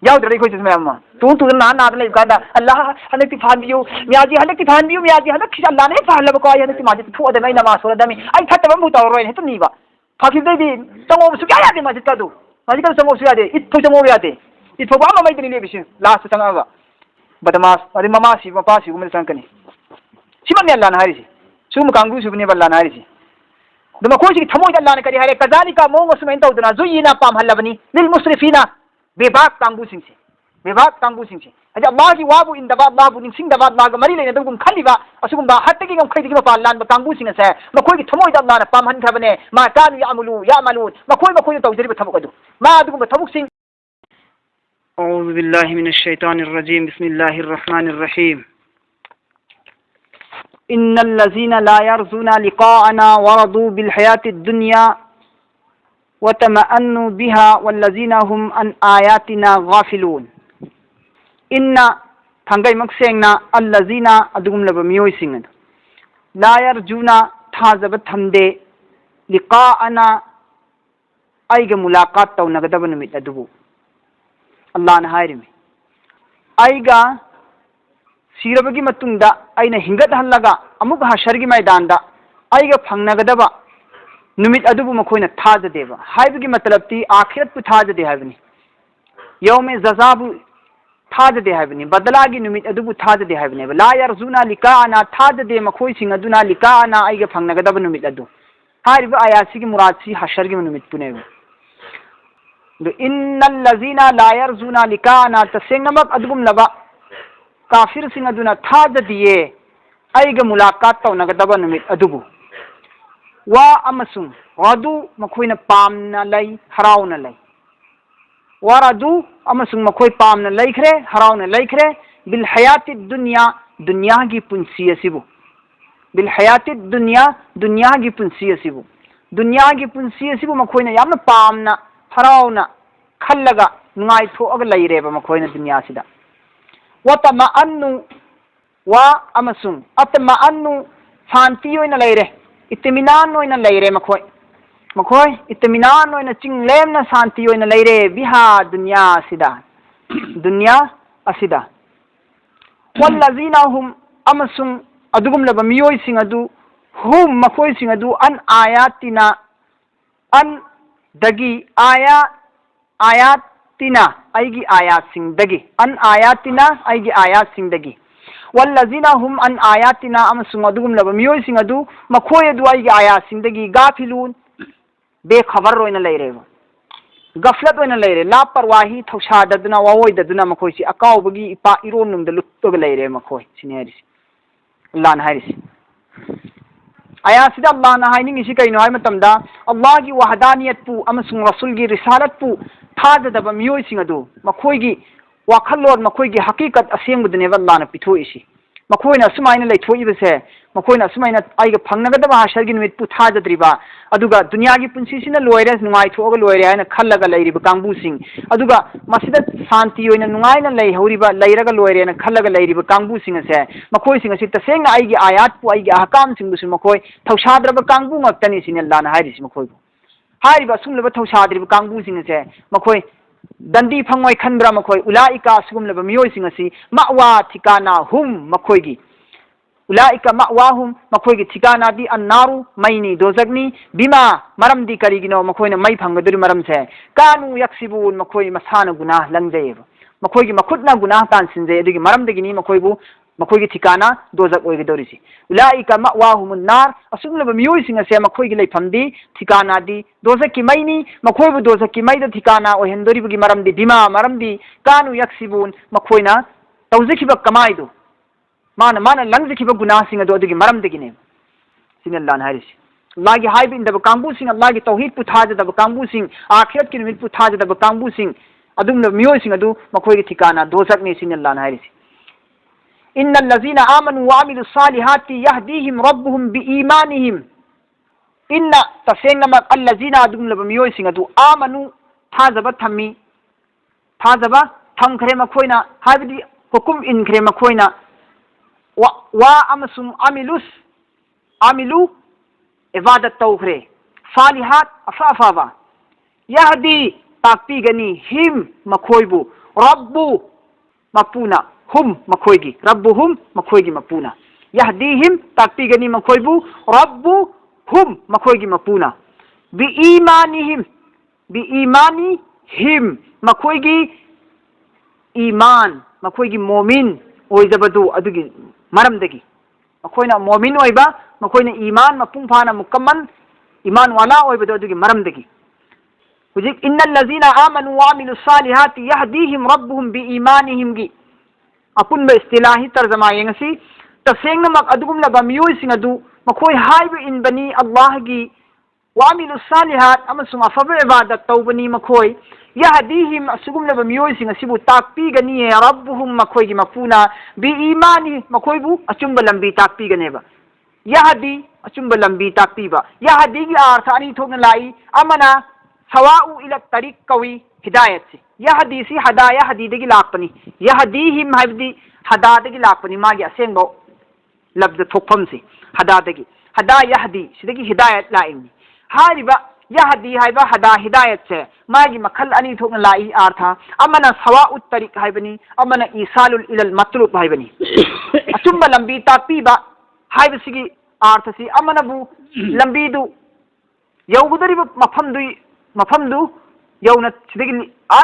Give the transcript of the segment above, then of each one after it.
याद्रे कोई मैम तू ना नादन अल्लाह हनक फानबियू मियाजी हनक फानबियू मियाजी हनक अल्लाह ने फालब को हनक माजी थोदन नमाज सोदमी आई फटब मु तौर हेत नीबा फाकिदे चंगो सुया यादे माजी कदू माजी कदू चंगो सुयादे इथु चंगो यादे इथु बा ममैदनी लेबिसि लास्ट चंगाबा बदमास अरे ममासी मपासी गुमल संकनी सिमन अल्लाह ना हारिसि सुम कांगू सुबने अल्लाह ना हारिसि दम कोई थमोद अल्लाह ने करी हारे कजालिका मोंग सुमैन तौदना जुयिना पाम हल्लबनी लिल मुस्रिफीना बेबाक कांगू सिंसे बेबाक कांगू सिंसे अजा अल्लाह की वाबु इंदबा अल्लाह बु निंसिंदबा माग मरी लेने दगुम खलिबा असुगुम बा हत्तगी गम खैदगी मपा लान कांगू सिंग से मखोई की थमोई द अल्लाह ना पाम हन थबने मा कानु यामलून मखोई तौजरी थबक अदु मा अदुगुम थबुक सिंग औज़ु बिल्लाहि मिनश शैतानिर रजीम बिस्मिल्लाहिर रहमानिर रहीम इन्नल लज़ीना ला यरजुना लिक़ाअना वरदू बिल हयातिद दुनिया वतमअन्नु बिहा वल्लज़ीना हुम अन आयातिना गाफिलून इन्ना थंगै मक्सेंगना अल्लज़ीना अदुगुमलब मियोइसिंग ला यरजुना थाजब थमदे लिक़ाअना आइग मुलाकात तौनगदब नुमित अदुबु अल्लाह ना हायरिमि आइगा सिरबगी मतुंगदा आइना हिंगत हल्लगा अमुक हशरगी मैदानदा आइगा फंगनगदबा नुमित अदुबु मखोइना थाजदेबा हाइबगी मतलब ती आखिरत पु थाजदे हाइबनी यौमे जजाबु थाजदे हाइबनी बदलागी नुमित अदुबु थाजदे हाइबनी ला यरजुना लिकाअना थाजदे मखोइ सिंग अदुना लिकाअना आइगा फंगनगदबा नुमित अदु हारिबा आयासी की मुरादसी हशरगी नुमित पुनेबा दो इन्नल लज़ीना ला यरजुना लिकाअना तसेंगमक अदुगुम लबा काफिर सिंग अदुना थाजदिए आइगा मुलाकात तौनगदबा नुमित अदुबु वा अमसुंग वादु मखोइना पामना लई हराउना लई वारादु अमसुंग मखोइ पामना लईखरे हराउना लईखरे बिल हयाति दुनिया दुनिया की पुंसी असिबु बिल हयाति दुनिया की पुंसी असिबु दुनिया की पुंसी असिबु मखोइना यामना पामना हराउना खल्लगा नुंगाइ थोअगा लईरेबा मखोइना दुनिया सिदा वतमअन्नु वा अमसुंग अतमअन्नु शांति ओइना लईरे इत्मिनान ओइना लईरे मखोय इत्मिनान ओइना चिंगलेमना शांति ओइना लईरे बिहा दुनिया असिदा वल्लज़ीना हुम अमसुंग अदुगुम लब मियोय सिंग अदु हुम मखोय सिंग अदु अन आयातिना अन दगी आयातिना आइगी आयात सिंग दगी अन आयातिना आइगी आयात सिंग दगी वल्लज़ीना हुम अन आयातिना अमसुंग अदुगुम लब मियोय सिंग अदु मखोय अदु आइगी आयात सिंग दगी गाफिलून बेखबर रोइना लैरेबा गफलत ओइना लैरे लापरवाही थौसाददुना वावोइददुना मखोय सि अकाउबगी इपा इरोन नुमदा लुत्तोग लैरे मखोय सिने हारिसि अल्लाह ना हारिसि आयासिदा अल्लाह ना हाइनिंगिसि कैनो हाय मतमदा अल्लाह की वहदानियत पु अमसुंग रसूल की रिसालत पु थाजदबा मियोय सिंग अदु मखोयगी वाखल्लोन मखोयगी हकीकत असेंबदनेबा अल्लाह ना पिथोइसि मखोयना सुमाइना लैथोइबसे मखोयना सुमाइना आइगा फंगनगदबा हशरगी नुमित पु थाजद्रिबा अदुगा दुनिया की पुंसीसिना लोयरे नुंगाइ थोगा लोयरे हायना खल्लगा लैरिबा कांगबुसिंग अदुगा मसिदा शांति ओइना नुंगाइना लैहौरिबा लैरगा लोयरे ना खल्लगा लैरिबा कांगबुसिंग से मखोयसिंग असि तसेंगा आइगी आयात पु आइगी अहकाम सिंगबुसु मखोय थौसाद्रबा कांगबु ngaktani सिने अल्लाह ना हारिसि मखोयबु हारिबा सुमलबा थौसाद्रिबा कांगबुसिंग से मखोय दंडी फंगोय खनब्रा मखोय उलाइका सुगुमलबा मियोयसिंग असि मावा ठिकाना हुम मखोयगी उलाइका मावाहुम मखोयगी ठिकाना दी अन्नारु मैनी दोजगनी बिमा मरमदी करिगिनो मखोयना मै फंगदुरि मरम से कानु यक्सिबुन मखोय मसाना गुनाह लंगजेब मखोयगी मखुतना गुनाह तानसिनजे अदुगी मरमदगिनी मखोयबु मखोयगी ठिकाना दोजक ओइगदोरिसि उलाइका मावाहुमुन नार असुगुमलबा मियोयसिंग से मखोयगी लैफमदी ठिकाना दी दोजक की मैनी मखोयबु दोजक की मैदा ठिकाना ओहेंदोरिबगी मरमदी बिमा मरमदी कानु यक्सिबुन मखोयना तौजखिबा कमाइदो माना लंगजखिबा गुनाहसिंग अदो अदुगी मरमदगिने सिंग अल्लाह ना हारिसि अल्लाह की हाइब इंदबा कांगबुसिंग अल्लाह की तौहीद पु थाजदबा कांगबुसिंग आखिरत की नुमित पु थाजदबा कांगबुसिंग अदुम मियोयसिंग अदु मखोयगी ठिकाना दोजकने सिंग अल्लाह ना हारिसि इन्नल लज़ीना आमनु व अमिलुस सालिहाति यहदीहिम रब्बुहुम बिईमानिहिम इन्ना तसेंगमा अल्लज़ीना अदुम लब मियोयसिंग अदु आमनु थाजबा थम्मी थाजबा थमखरे मखोयना हाइबदी हुकुम इनखरे मखोयना वा अमसुम अमिलु इबादत तौखरे सालिहात अफाफाबा यहदी ताकपीगनी हिम मखोयबु रब्बु मपूना हुम मखोइगी रब्बुहुम मखोइगी मपूना यहदीहिम ताकपीगनी मखोइबु रब्बु हुम मखोइगी मपूना बिईमानिहिम बिईमानिहिम मखोइगी ईमान मखोइगी मोमिन ओइजबदु अदुगी मरमदगी मखोइना मोमिन ओइबा मखोइना ईमान मपुंग फाना मुकम्मल ईमान वाला ओइबदु अदुगी मरमदगी हुजिक इन्नल लजीना आमनु व अमिलुस सालिहाति यहदीहिम रब्बुहुम बिईमानिहिम गी अपुनबा इस्तिलाही तर्जमा येंगसी तसेंगनमक अदुगुमलबा मियोइसिंग अदु मखोइ हाइबु इनबनी अल्लाह गी व अमिलुस सालिहात अमसुंग अफबा इबादत तौबनी मखोइ यहदीहिम असुगुमलबा मियोइसिंग असिबु ताकपीगनी रब्बुहुम मखोइगी मपूना बिईमानि मखोइबु अचुंबा लंबी ताकपीगनेबा यहदी अचुंबा लंबी ताकपीबा यहदी गी अर्थ अनी थोकना लाई अमना सवाउ इला तरीक कवी हिदायत से यहदी सी हदा यहदी दगी लाकपनी यहदीहिम हाइबदी हदा दगी लाकपनी मागी असेंगबो लफ्ज थोकफम से हदा दगी हदा यहदी सिदगी हिदायत लाइंगी हारिबा यहदी हाइबा हदा हिदायत से मागी मखल अनी थोकना लाई अर्थ अमना सवाउ तरीक हाइबनी अमना ईसालुल इलल मतलूब हाइबनी अचुंबा लंबी ताकपीबा हाइबसिगी अर्थ सी अमनबु लंबीदु यौगुदरिबा मफमदु यौना सिदगी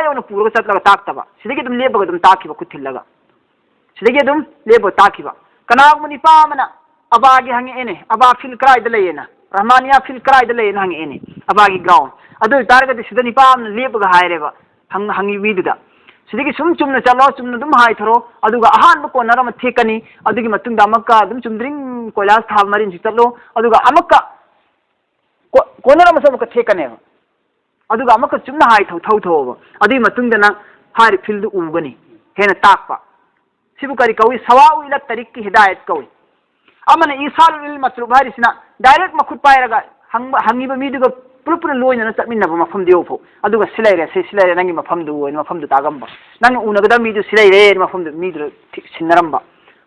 यौना पूरग चतलगा ताकतबा सिदगी दुम लेबगा दुम ताकिबा कुथिल्लगा सिदगी दुम लेबो ताकिबा कनागमु निपामना अबागी हंगे एने अबा फिल क्राइद लेयेना रहमानिया फिल क्राइद लेयेना हंगे एने अबागी ग्राउंड अदु तारगदि सिदा निपामना लेबगा हायरेबा हंगी वीदुदा सिदगी सुम चुमना चलो चुमना दुम हायथरो अदुगा अहानबा कोनरम थेकनी अदुगी मतुंगदा अमक्का दुम चुमद्रिंग कोइलास थाब मरिन सितलो अदुगा अमक्का कोनरम सबका थेकनेबा अदुगा अमक्का चुमना हाय थौ थौ अदुगी मतुंगदना हारि फिल्ड उगनी हेना ताकपा सिबु करी कवी सवाउ इला तरीक की हिदायत कवी अमना ईसालुल इल मतलूब हारिसिना डायरेक्ट मखुत पायरगा हंगिबा मीदुगा पुरुपुर लोइना चटमिनबा मफम दियोफो अदुगा सिलाइरे से सिलाइरे नंगी मफम दु ओइन मफम दु तागंबा नंग उनगदा मीदु सिलाइरे मफम दु मीदु सिनरंबा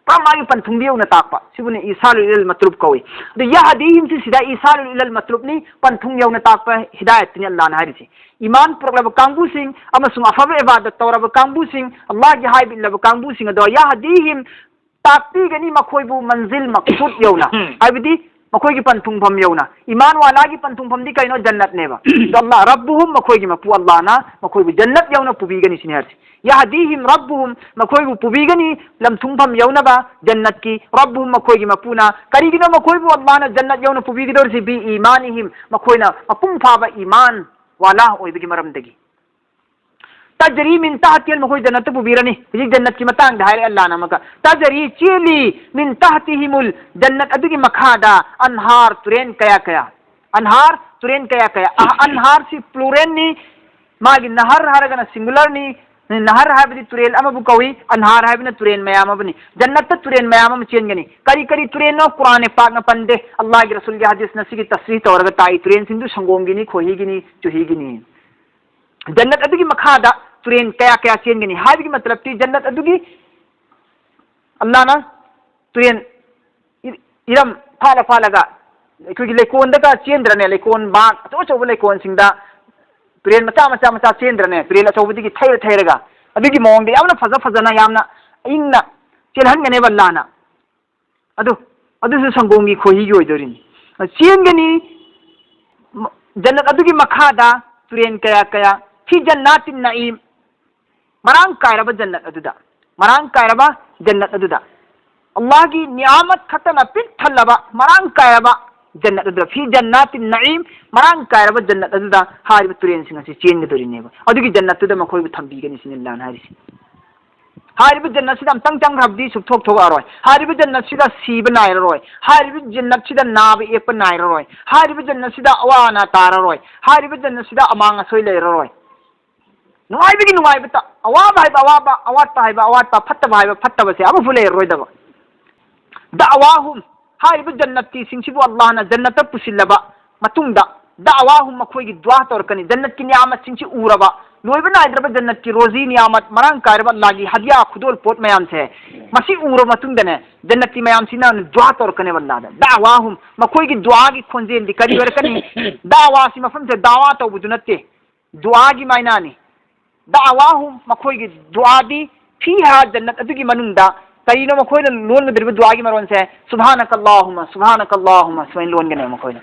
पा मागी पंथुंग दियोना ताकपा सिबुने ईसालुल इल मतलूब कवी दु यहदीहिम से सिदा ईसालुल इल मतलूब नि पंथुंग योना ताकपा हिदायत नि अल्लाह ना हारिसि ईमान पुरगलब कांगबु सिंह अमसुंग अफबा इबादत तौरब कांगबु सिंह अल्लाह गी हाइब लब कांगबु सिंह दो यहदीहिम ताकपीगनी मखोइबु मंजिल मकसूद योना हाइबदी मखोइगी पंथुंगफम योना ईमान वालागी पंथुंगफमदी कइनो जन्नत नेबा अल्लाह रब्बुहुम मखोइगी मपु अल्लाह ना मखोइबु जन्नत योना पुबीगनी सिने हरसि यहदीहिम रब्बुहुम मखोइबु पुबीगनी लमथुंगफम योनाबा जन्नत की रब्बुहुम मखोइगी मपुना करिगिनो मखोइबु अल्लाह ना जन्नत योना पुबीगिदोरसि बि ईमानिहिम मखोइना मपुंग फाबा ईमान वाला ओइबगी मरमदगी तजरी मिन तहतिल मखोइ जन्नत पुबीरनी हजिक जन्नत की मतांग धारे अल्लाह ना मका तजरी चीली मिन तहतिहिमुल जन्नत अदुगी मखादा अनहार तुरेन कया कया अनहार तुरेन कया कया अनहार सी प्लूरेन नि मागी नहर हरगना सिंगुलर नि नहर हाबदी तुरेल अमबु कवी अनहार हाबना तुरेन मयाम अबनी जन्नत तुरेन मयाम अम चेंगनी करी करी तुरेन नो कुरान पाक न पंदे अल्लाह के रसूल के हदीस नसी की तस्रीह तौरग ताई तुरेन सिंधु संगोमगिनी खोहीगिनी चुहीगिनी जन्नत अदुगी मखादा तुरेन कया कया चेंगनी हाबगी मतलब ती जन्नत अदुगी अल्लाह ना तुरेन इरम फाला फालगा अखोगी लेकोंदगा चेंद्रने लेकोन बाग अचो अचो लेकोन सिंगदा तुरेन मचा चेंद्रने तुरेन अचौबदी थैरगा अदुगी मोंगदे यामना फजना यामना इंगना चेलहनगने बल्लाना अदुसु संगोंगी खोहीगी ओइदोरिन चेंगनी जन्नत अदुगी मखादा तुरेन कया कया फी जन्नातिन नईम मरांग कायरबा जन्नत अदुदा मरांग कायरबा जन्नत अदुदा अल्लाह की नियामत खतना पिक थल्लबा मरांग कायरबा जन्नत अदुदा फी जन्नातिन नईम मरांग कायरबा जन्नत अदुदा हारिबा तुरेन सिंग से चेंगदोरिनेबा अदुगी जन्नत तुदा मखोइबु थंबीगनी सिन अल्लाह हारिसि हारिबा जन्नत सिदा तंग तंग रबदी सुथोक थोक अरोय हारिबा जन्नत सिदा सीब नायररोय हारिबा जन्नत सिदा नाब एप नायररोय हारिबा जन्नत सिदा अवाना ताररोय हारिबा जन्नत सिदा अमांग असोय लेररोय नुआइबगी नुआइबता अवाबा हाइबा अवाबा अवातपा हाइबा अवातपा फत्तबा हाइबा फत्तबा से अबु फुले रोयदबा दावाहुम हाइबा जन्नत की सिंसिबु अल्लाह ना जन्नत पुसिलबा मतुंगदा दावाहुम मखोइगी दुआ तोरकनी जन्नत की नियामत सिंसी उरबा लोइबा नाइद्रबा जन्नत की रोजी नियामत मरांग कारबा अल्लाह की हदिया खुदोल पोट मयाम से मसी उरो मतुंगदने जन्नत की मयाम सिना दुआ तोरकने वल्लादा दावाहुम मखोइगी दुआ की खोंजेल दी करी वरकनी दावा सी मफम से दावा तो बुदुनते दुआ की मायनानी da'awahum makhoi du'adi fiha jannat adugi manungda kaino makhoi na lon gadriba du'agi maron se subhanakallahumma swain lon gane makhoi na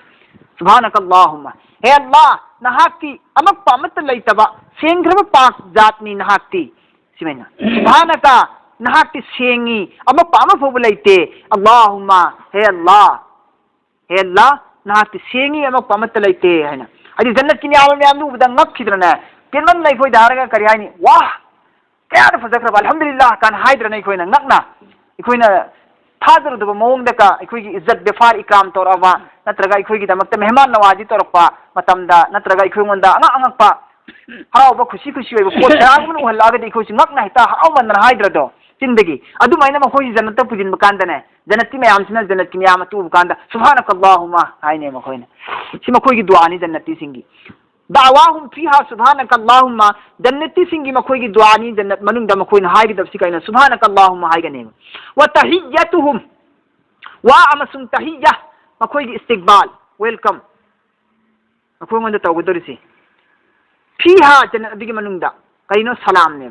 subhanakallahumma he Allah nahakti amak pamat laitaba sengraba pak jatni nahakti simena subhanaka nahakti sengi amak pama fobu laite Allahumma he Allah nahakti sengi amak pamat laite haina adi jannat ki ni'am me amnu budang ngap khidrana penman lai khoi daraga kari haini wah kya fajakra alhamdulillah kan haidra nei khoi na ngakna ikhoina थाजर दब मोंग दका इखोगी इज्जत बेफार इकराम तोरबा नत्रगा इखोगी दमकत मेहमान नवाजी तोरपा मतमदा नत्रगा इखोंगोंदा अंगा अंगपा हरावबा खुशी खुशी ओइबा पोत रागमन उहल्लागदि इखोसी ngakna hita हावमन हाइद्रदो जिंदगी अदुमाइना मखोई जन्नत पुजिन बकांदने जन्नती मयामसिना जन्नत की नियामत तु बकांदा सुभानकल्लाहुम्मा हाइने मखोइना सि मखोई दुआनी जन्नती सिंगी दावाहुम फीहा सुभानकल्लाहुम्मा जन्नती सिंगी मखोई की दुआनी जन्नत मनुंग मखोइन हाइग दबसी काइना सुभानकल्लाहुम्मा हाइगने व तहिय्यतुहुम वा अमसुंग तहिय्या मखोई की इस्तिकबाल वेलकम मखोई मंद तौगदरिसी फीहा जन्नत दिगी मनुंग काइनो सलाम ने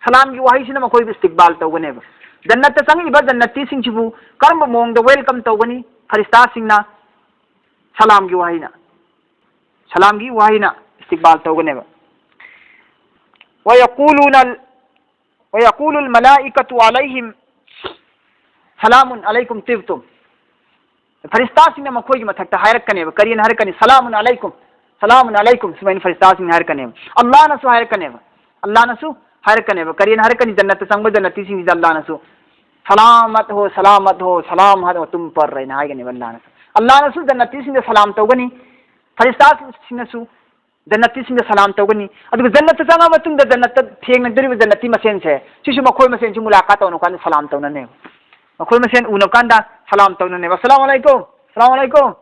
सलाम की वाही सिना मखोई इस्तिकबाल तौगने जन्नत संगिबा जन्नती सिंगसिबु करम मोंग द वेलकम तौगनी फरिश्ता सिंगना सलाम की वाहिना इस्तिकबाल तौगने वयक़ूलुल मलाइकतु अलैहिम सलामुन अलैकुम तिब्तुम फरिश्ता सिंह मखोई की मथकता हायरकने करियन हरकने सलामुन अलैकुम सुमैन फरिश्ता सिंह हरकने अल्लाह नसु हरकने करियन हरकने जन्नत संग जन्नती सिंह अल्लाह नसु सलामत हो सलाम हो तुम पर रहना हायगने अल्लाह नसु जन्नती सिंह सलाम तौगनी फरिश्ता सिंहसु जन्नती सिंह सलाम तौगनी अदुग जन्नत संगा मतुंग जन्नत थेंग नदरिब जन्नती मसेन से सिसु मखोई मसेन सु मुलाकात तौनु कान सलाम तौनने मखोई मसेन उन कांदा सलाम तौनने अस्सलाम अलैकुम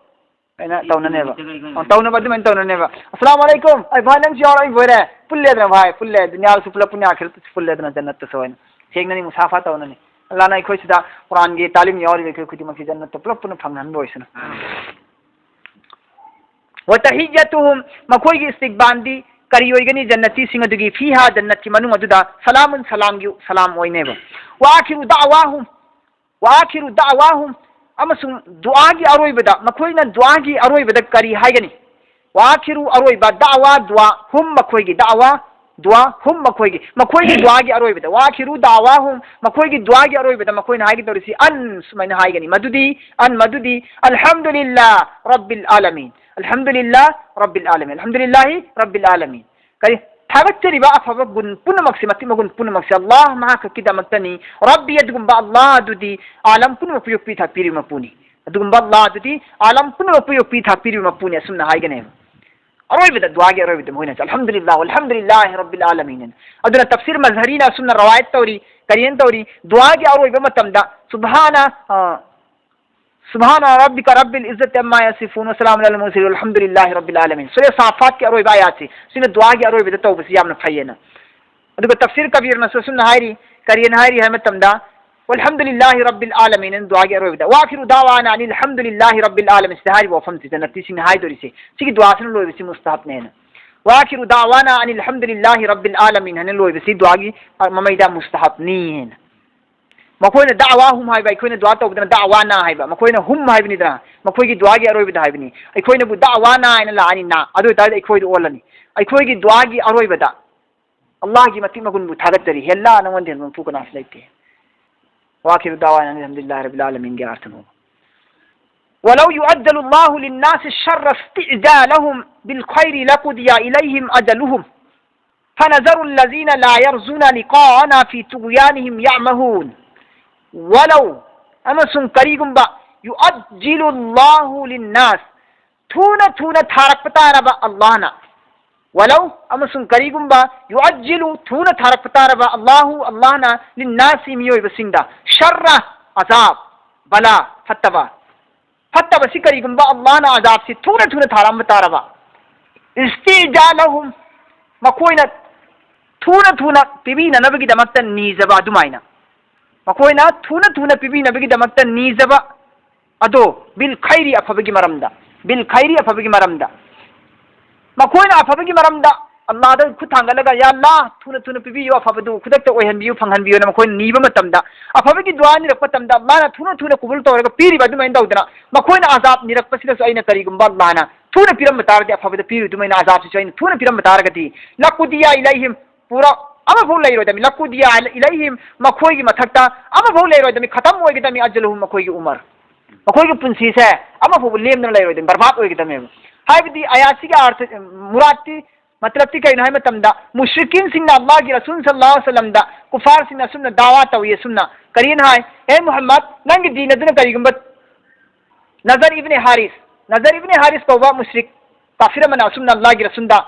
ऐना तौनने तौनबा दुमन तौनने अस्सलाम अलैकुम आई भाई नंग सियार आई बोरे पुल्ले दना भाई पुल्ले दुनिया सु पुल्ले आखिर पुल्ले दना जन्नत सोइन थेंगनी मुसाफा तौनने अल्लाह ना इखोई सिदा कुरान गे तालीम यावरी बेखे खुदी मखि जन्नत पुलपुन फंगन बोइसना व तहिय्यतुहुम मखोई की इस्तिकबाल करी ओइगनी जन्नती सिंह दुगी फीहा जन्नत की मनु अदुदा सलामुन सलाम ओइने व आखिरु दावाहुम अमसुं दुआ की अरोइबदा मखोइना दुआ की अरोइबदा करी हाइगनी व आखिरु अरोइबा दावा दुआ हुम मखोई की दावा दुआ हुम मखोई की दुआ की अरोइबदा व आखिरु दावाहुम मखोई की दुआ की अरोइबदा मखोइना हाइगी तोरिसी अन सुमैना हाइगनी मदुदी अल्हम्दुलिल्लाह रब्बिल आलमीन करी थागच्चरिबा अफबा गुण पुनमक्सि मतिमगुण पुनमक्सि अल्लाह महाक किदमक्तनी रब्बी अदुगुंबा अल्लाह दुदी आलम पुनमक पुयोक्पि थापिरि मपुनी अदुगुंबा अल्लाह दुदी आलम पुनमक पुयोक्पि थापिरि मपुनी असुमना हाइगने अरोइबदा दुआगे अरोइबदा मोइना अल्हम्दुलिल्लाह रब्बिल आलमीन अदुना तफसीर मजहरीना असुमना रवायत तौरी करियन तौरी दुआगे अरोइबा मतमदा सुभान रब्बिका रब्बिल इज्जति अम्मा यसिफून व सलामुन अलल मुरसलीन वल्हम्दुलिल्लाहि रब्बिल आलमीन सूरह साफात के अरोइबा आयात से सिने दुआ के अरोइबा तौबसी यामना फयना अदुग तफसीर कबीर न सुन हायरी करियन हायरी है मतमदा वल्हम्दुलिल्लाहि रब्बिल आलमीन दुआ के अरोइबा व आखिरु दावाना अनिल हम्दुलिल्लाहि रब्बिल आलमीन इस्तिहारी व फम जन्नती सिने हाय दोरी से सिकी दुआ सन लोइबसी मुस्तहब ने व आखिरु दावाना अनिल हम्दुलिल्लाहि रब्बिल आलमीन हने लोइबसी दुआ की ममैदा मुस्तहब नी है मखोइना दावा हुम हाइबा इखोइना दुआ तौबदना दावा ना हाइबा मखोइना हुम हाइबनिदना मखोइगी दुआगी अरोइबदा हाइबनी इखोइना बु दावा ना आइना लानी ना अदु ताइ इखोइदु ओलनी इखोइगी दुआगी अरोइबदा अल्लाह की मति मगुन बु थागतरी हेल्ला नंगन देन फुकना लेते वाखिर दावा अल्हम्दुलिल्लाहि रब्बिल आलमीन के अर्थ हो वलौ युअज्जलुल्लाहु लिन्नासि शर्र इस्तिजालहुम बिल खैरि लकुदिया इलैहिम अजलुहुम फनज़रु अल्लज़ीना ला यरजुना लिक़ाअना फी तुग़यानिहिम यअमहून वलौ अमसुं करीगुंबा युअज्जिलुल्लाहु लिन्नास थूना थारकपतारबा अल्लाहना वलौ अमसुं करीगुंबा युअज्जिलु थूना थारकपतारबा अल्लाहना लिन्नासि मियोइबसिंगदा शर्रा अजाब बला फत्तबा सि करीगुंबा अल्लाहना अजाब सि थूना थारमतारबा इस्तिजालहुम मखोइना थूना पिबीननबगिदमक्ता नीजबा अदुमाइना मखोइना थूना पिबीनबगिदमक्ता नीजबा अदो बिल खैरी अफबगी मरमदा मखोइना अफबगी मरमदा Allah da ku thangalaga ya Allah thuna thuna pibiyo afabadu khudakta oihanbiyu phanghanbiyo na makoi niba matamda afabagi dua ni rakpa tamda Allah na thuna thuna kubul tawraga piri badu main daudana makoi na azab ni rakpa sida so aina kari gumba Allah na thuna piram matarade afabada piri du main azab so aina thuna piram mataragati laqudiya ilaihim pura ama bhul lai rodami laqudiya ilaihim makoi gi mathakta ama bhul lai rodami khatam hoy gidami ajaluhum makoi gi umar makoi gi punsi se ama bhul lemna lai rodami barbad hoy gidami haibdi ayati ga arth murati मतलब ती कहीं है मतमदा मुश्रिकीन सिंह अल्लाह की रसूल सल्लल्लाहु अलैहि वसल्लम दा कुफार सिंह सुन्ना दावा तविये सुन्ना करीन हाय ए मोहम्मद नंग दीन दन करीगंबत नजर इब्ने हारिस को वा मुश्रिक काफिर मना सुन्ना अल्लाह की रसूल दा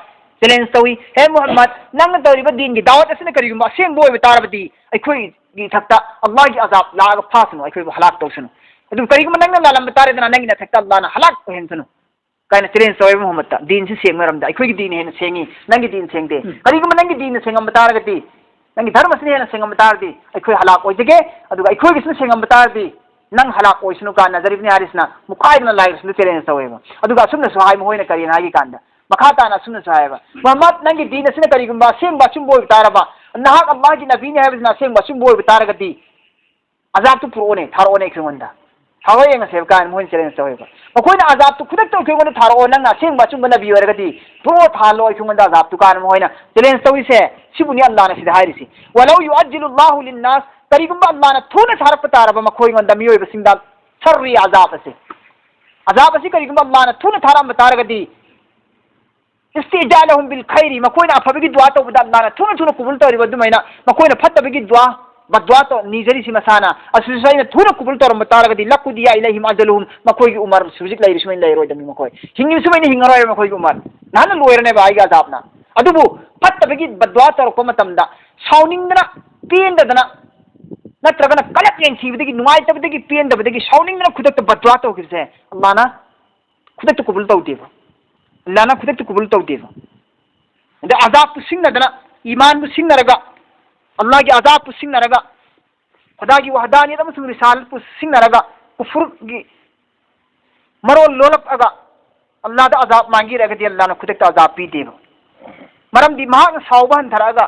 चैलेंज तवी ए मोहम्मद नंग तौरिब दीन की दावत असने करीगंबा सेंग बोय बतारबदी अखोई की थक्ता अल्लाह की अजाब लाग फासनो अखोई हलाक तौसनो अदु करीगंबा नंग लालम बतारे दना नंग न थक्ता अल्लाह ना हलाक हेंसनो कायना चैलेंज तवे मोहम्मद दीन से सेंग मरमदा अखोई दीन हेन सेंगी नंगी दीन सेंगदे करीगंबा नंगी दीन सेंगम बतारगती नंगी धर्म से हेन सेंगम बतारदी अखोई हलाक ओइजगे अदुगा अखोई गिसने सेंगम बतारदी नंग हलाक ओइसनु का नजर इब्ने हारिसना मुकायदना लाइसनु चैलेंज तवेबा अदुगा सुमना सुहाय मोइना करीना हागी कांदा मखाताना सुमना सुहायबा मोहम्मद नंगी दीन से करीगंबा सेंगबा चुंबो बतारबा नहाक अल्लाह की नबी ने हाबिसना सेंगबा चुंबो बतारगती अजाब तो पुरोने थारोने खंगंदा थारो येंग सेब कान मोइन चैलेंज तवेबा मखोइना अजाब तो खुदक तो खंगंदा थारो नंगा सेंगबा चुंबा नबी ओरगदी पुरो थालो खंगंदा अजाब तो कान मोइना चैलेंज तविसे सिबुनी अल्लाह ने सिदा हारिसी वlau yu'ajjilullahu linnas करीगंबा अल्लाह ने थुना थारप तारबा मखोइंदा मियोइबा सिंदा सर्री अजाब से करीगंबा अल्लाह ने थुना थारम तारगदी इस्तिजालहुम बिल खैरी मखोइना अफबगी दुआ तो बदा अल्लाह ने थुना कुबुल तोरिबा दुमैना मखोइना फत्तबगी दुआ बदुआ तो निजरी सी मसाना असुसाइना थुना कुबुल तोरम तारगदी लकुदिया इलैहिम अजलुहुम मखोइगी उमर सुजिक लैरि सुमैन लैरोइदमी मखोइ हिंगी सुमैन हिंगरोय मखोइगी उमर नाना लोयरने बाइगा अजाबना अदुबु फत्तबगी बदुआ तोरको मतमदा साउनिंगना पेंददना नत्रगना कलक येंखिबदगी नुवाइतबदगी पेंदबदगी साउनिंगना खुदक बदुआ तोगिरसे अल्लाहना खुदक कुबुल तौदेबा अल्लाहना खुदक कुबुल तौदेबा अंदे अजाब सिंगदना ईमान बु सिंगरगा अल्लाह की अजाब सिंगरगा खुदा की वहदानियत अमसुंग रिसालत पु सिंगरगा कुफर की मरो लोलक अगा अल्लाह दा अजाब मांगी रगदी अल्लाह ना खुदक अजाब पी देबा मरम दी महाग साउबा हंथरागा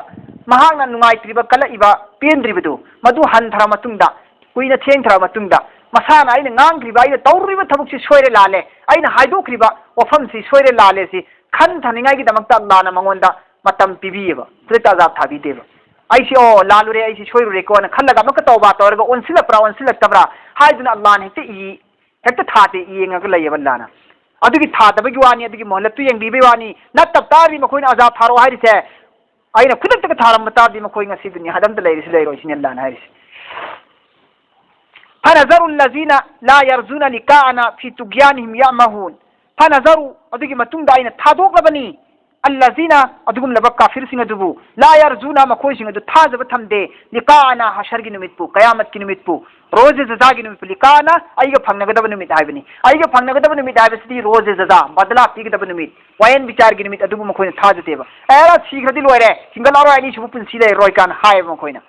महाग ना नुंगाइत्रिबा कलइबा पेंद्रिबदो मधु हंथरा मतुंगदा कुइना थेंथरा मतुंगदा मसाना आइना ngang आइना तौरिबा थबुकसि सोयरे लाले आइना हाइदोक्रिबा वफमसि सोयरे लाले सि खन थनिंगाई की दमकता अल्लाह ना मंगोंदा मतम पिबीबा खुदक अजाब थाबी देबा ऐसी ओ लालुरे ऐसी सोयरुरे को न खल्लगा मक तौबा तौरगा ओनसिलक्तबरा हाइदुना अल्लाह ने हेक्ते थाते येंगगा लैयबा लाना अदुगी थादबगी वानी अदुगी मोहलतु येंगबीबे वानी नत्तबतारी मखोइना अजाब थारो हाइरिसे आइना खुदक थारम बतादी मखोइ ngasi दुनिया हदमत लैरिसि लैरोइसिन अल्लाह ना हाइरिसि फनज़रु الذين ला यरजुन लिकाना फी तुगयानिहिम यामहून फनज़रु अदुगी मतुंगदा आइना थादोकबनी अल्लज़ीना अदुगुम लब काफिर सिंह अदुबु ला यरजुना मखोइ सिंह अदु थाजब थमदे लिकाना हशर की निमित्तु कयामत की निमित्तु रोज जजा की निमित्तु लिकाना आइगा फंगनगदब निमित्त हाइबनी आइगा फंगनगदब निमित्त हाइबसि रोज जजा बदला पीगदब निमित्त वयन विचार की निमित्त अदुगु मखोइ थाजतेबा एरा शीघ्रदि लोयरे हिंगलारो आइनि सुबु पुंसि लै रोयकान हाय मखोइना